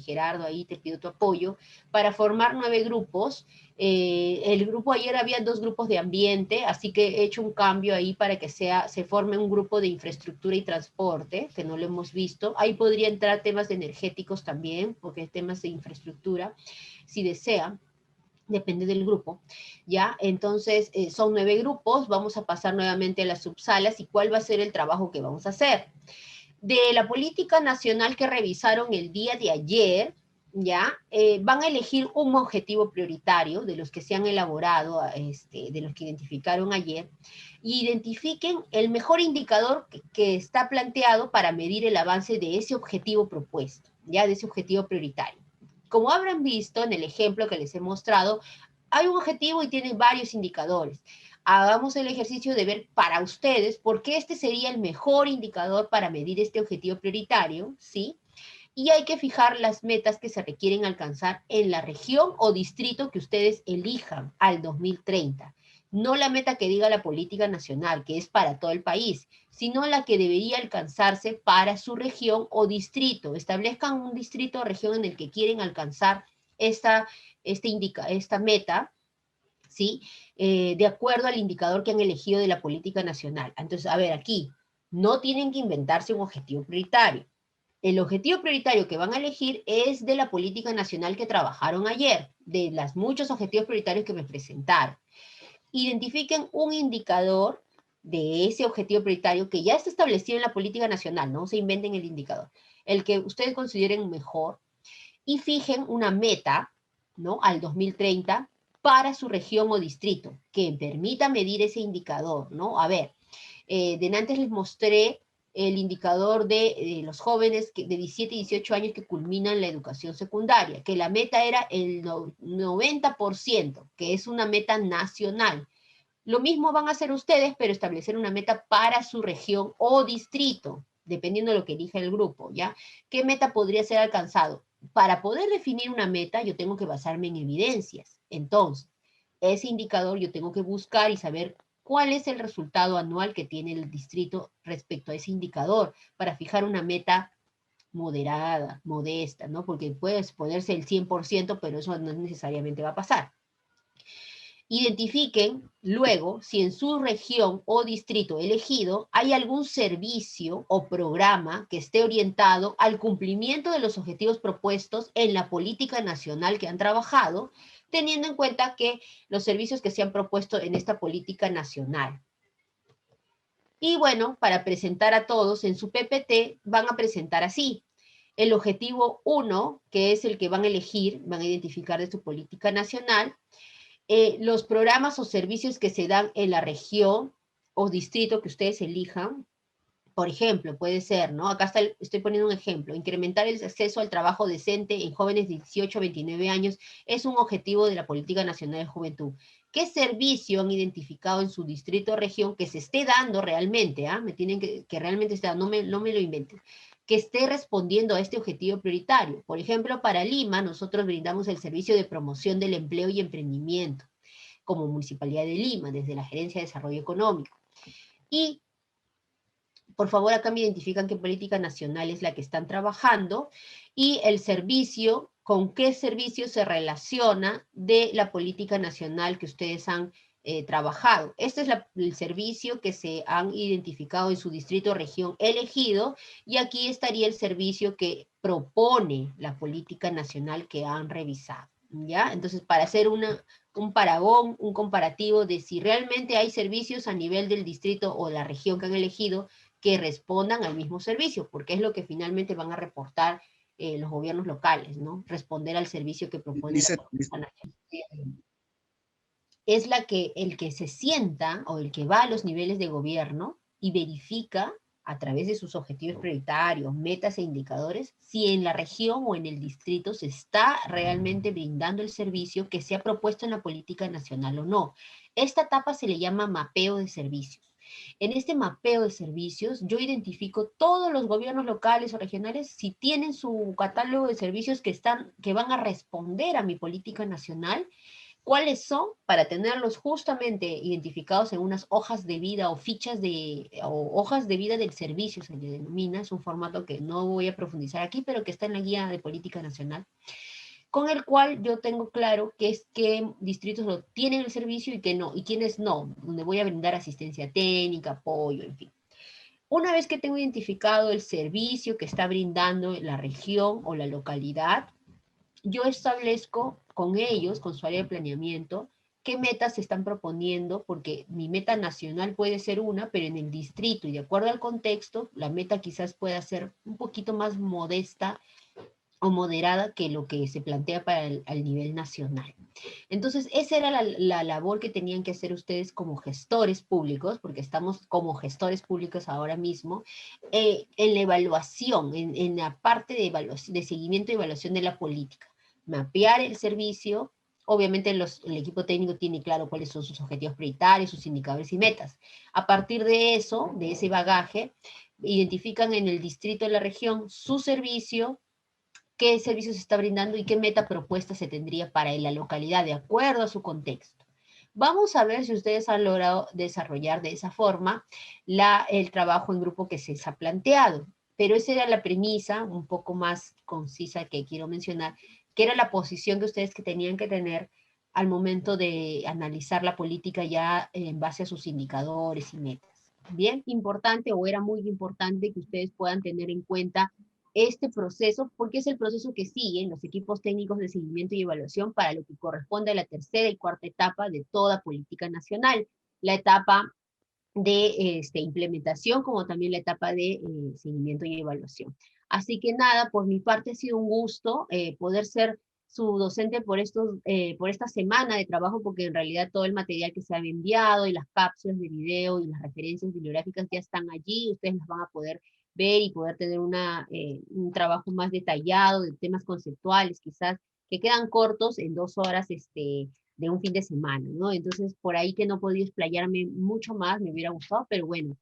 Gerardo, ahí te pido tu apoyo, para formar 9 grupos. El grupo ayer había 2 grupos de ambiente, así que he hecho un cambio ahí para que se forme un grupo de infraestructura y transporte, que no lo hemos visto. Ahí podría entrar temas de energéticos también, porque temas de infraestructura, si desean. Depende del grupo, ¿ya? Entonces, son 9 grupos, vamos a pasar nuevamente a las subsalas y cuál va a ser el trabajo que vamos a hacer. De la política nacional que revisaron el día de ayer, ¿ya? Van a elegir un objetivo prioritario de los que se han elaborado, de los que identificaron ayer, y identifiquen el mejor indicador que está planteado para medir el avance de ese objetivo propuesto, ¿ya? De ese objetivo prioritario. Como habrán visto en el ejemplo que les he mostrado, hay un objetivo y tiene varios indicadores. Hagamos el ejercicio de ver para ustedes por qué este sería el mejor indicador para medir este objetivo prioritario, ¿sí? Y hay que fijar las metas que se requieren alcanzar en la región o distrito que ustedes elijan al 2030. No la meta que diga la política nacional, que es para todo el país, sino la que debería alcanzarse para su región o distrito. Establezcan un distrito o región en el que quieren alcanzar esta meta, ¿sí? De acuerdo al indicador que han elegido de la política nacional. Entonces, a ver, aquí, no tienen que inventarse un objetivo prioritario. El objetivo prioritario que van a elegir es de la política nacional que trabajaron ayer, de los muchos objetivos prioritarios que me presentaron. Identifiquen un indicador de ese objetivo prioritario que ya está establecido en la política nacional, no se inventen el indicador, el que ustedes consideren mejor, y fijen una meta, ¿no? Al 2030 para su región o distrito, que permita medir ese indicador, ¿no? A ver, de antes les mostré el indicador de los jóvenes de 17 y 18 años que culminan la educación secundaria, que la meta era el 90%, que es una meta nacional. Lo mismo van a hacer ustedes, pero establecer una meta para su región o distrito, dependiendo de lo que elija el grupo, ¿ya? ¿Qué meta podría ser alcanzado? Para poder definir una meta, yo tengo que basarme en evidencias. Entonces, ese indicador yo tengo que buscar y saber cuál es el resultado anual que tiene el distrito respecto a ese indicador para fijar una meta moderada, modesta, ¿no? Porque puedes ponerse el 100%, pero eso no necesariamente va a pasar. Identifiquen luego si en su región o distrito elegido hay algún servicio o programa que esté orientado al cumplimiento de los objetivos propuestos en la política nacional que han trabajado, teniendo en cuenta que los servicios que se han propuesto en esta política nacional. Y bueno, para presentar a todos en su PPT van a presentar así. El objetivo 1, que es el que van a elegir, van a identificar de su política nacional, los programas o servicios que se dan en la región o distrito que ustedes elijan. Por ejemplo, puede ser, ¿no? Acá estoy poniendo un ejemplo. Incrementar el acceso al trabajo decente en jóvenes de 18 a 29 años es un objetivo de la Política Nacional de Juventud. ¿Qué servicio han identificado en su distrito o región que se esté dando realmente? Me tienen que realmente esté dando, no me lo inventen, que esté respondiendo a este objetivo prioritario. Por ejemplo, para Lima, nosotros brindamos el servicio de promoción del empleo y emprendimiento como Municipalidad de Lima, desde la Gerencia de Desarrollo Económico. Y por favor, acá me identifican qué política nacional es la que están trabajando y el servicio, con qué servicio se relaciona de la política nacional que ustedes han trabajado. Este es el servicio que se han identificado en su distrito o región elegido y aquí estaría el servicio que propone la política nacional que han revisado, ¿ya? Entonces, para hacer un paragón, un comparativo de si realmente hay servicios a nivel del distrito o la región que han elegido, que respondan al mismo servicio, porque es lo que finalmente van a reportar los gobiernos locales, ¿no? Responder al servicio que propone la Lizeth, política nacional. Es el que se sienta o el que va a los niveles de gobierno y verifica a través de sus objetivos prioritarios, metas e indicadores, si en la región o en el distrito se está realmente brindando el servicio que se ha propuesto en la política nacional o no. Esta etapa se le llama mapeo de servicios. En este mapeo de servicios, yo identifico todos los gobiernos locales o regionales si tienen su catálogo de servicios que van a responder a mi política nacional. ¿Cuáles son? Para tenerlos justamente identificados en unas hojas de vida o o hojas de vida del servicio, se le denomina, es un formato que no voy a profundizar aquí, pero que está en la guía de política nacional, con el cual yo tengo claro qué distritos lo tienen el servicio y qué no, y quiénes no, donde voy a brindar asistencia técnica, apoyo, en fin. Una vez que tengo identificado el servicio que está brindando la región o la localidad, yo establezco con ellos, con su área de planeamiento, qué metas se están proponiendo, porque mi meta nacional puede ser una, pero en el distrito y de acuerdo al contexto, la meta quizás pueda ser un poquito más modesta o moderada que lo que se plantea para al nivel nacional. Entonces, esa era la labor que tenían que hacer ustedes como gestores públicos, porque estamos como gestores públicos ahora mismo, en la evaluación, en la parte de seguimiento y evaluación de la política. Mapear el servicio, obviamente el equipo técnico tiene claro cuáles son sus objetivos prioritarios, sus indicadores y metas. A partir de eso, de ese bagaje, identifican en el distrito de la región su servicio, qué servicios se está brindando y qué meta propuesta se tendría para la localidad de acuerdo a su contexto. Vamos a ver si ustedes han logrado desarrollar de esa forma el trabajo en grupo que se les ha planteado. Pero esa era la premisa un poco más concisa que quiero mencionar, que era la posición que ustedes que tenían que tener al momento de analizar la política ya en base a sus indicadores y metas. Bien importante o era muy importante que ustedes puedan tener en cuenta este proceso, porque es el proceso que siguen los equipos técnicos de seguimiento y evaluación para lo que corresponde a la tercera y cuarta etapa de toda política nacional, la etapa de implementación como también la etapa de seguimiento y evaluación. Así que nada, por mi parte ha sido un gusto poder ser su docente por esta semana de trabajo, porque en realidad todo el material que se ha enviado y las cápsulas de video y las referencias bibliográficas ya están allí, ustedes las van a poder ver y poder tener un trabajo más detallado de temas conceptuales, quizás que quedan cortos en 2 horas de un fin de semana, ¿no? Entonces, por ahí que no he podido explayarme mucho más, me hubiera gustado, pero bueno,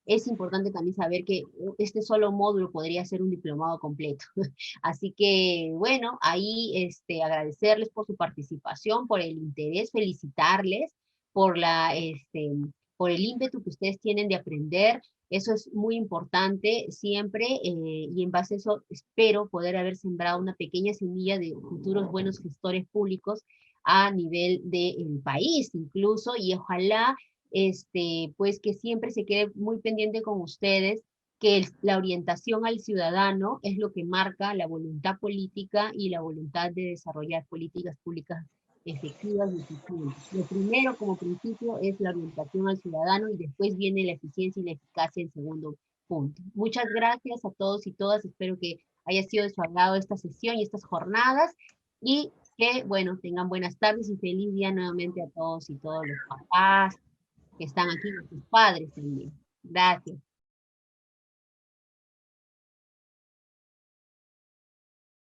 es importante también saber que este solo módulo podría ser un diplomado completo. Así que, bueno, ahí agradecerles por su participación, por el interés, felicitarles por por el ímpetu que ustedes tienen de aprender. Eso es muy importante siempre, y en base a eso espero poder haber sembrado una pequeña semilla de futuros buenos gestores públicos a nivel del país incluso, y ojalá pues que siempre se quede muy pendiente con ustedes, que la orientación al ciudadano es lo que marca la voluntad política y la voluntad de desarrollar políticas públicas efectivas y eficientes. Lo primero como principio es la orientación al ciudadano y después viene la eficiencia y la eficacia en segundo punto. Muchas gracias a todos y todas, espero que haya sido de su agrado esta sesión y estas jornadas y que, bueno, tengan buenas tardes y feliz día nuevamente a todos y todos los papás, que están aquí, sus padres también. Gracias.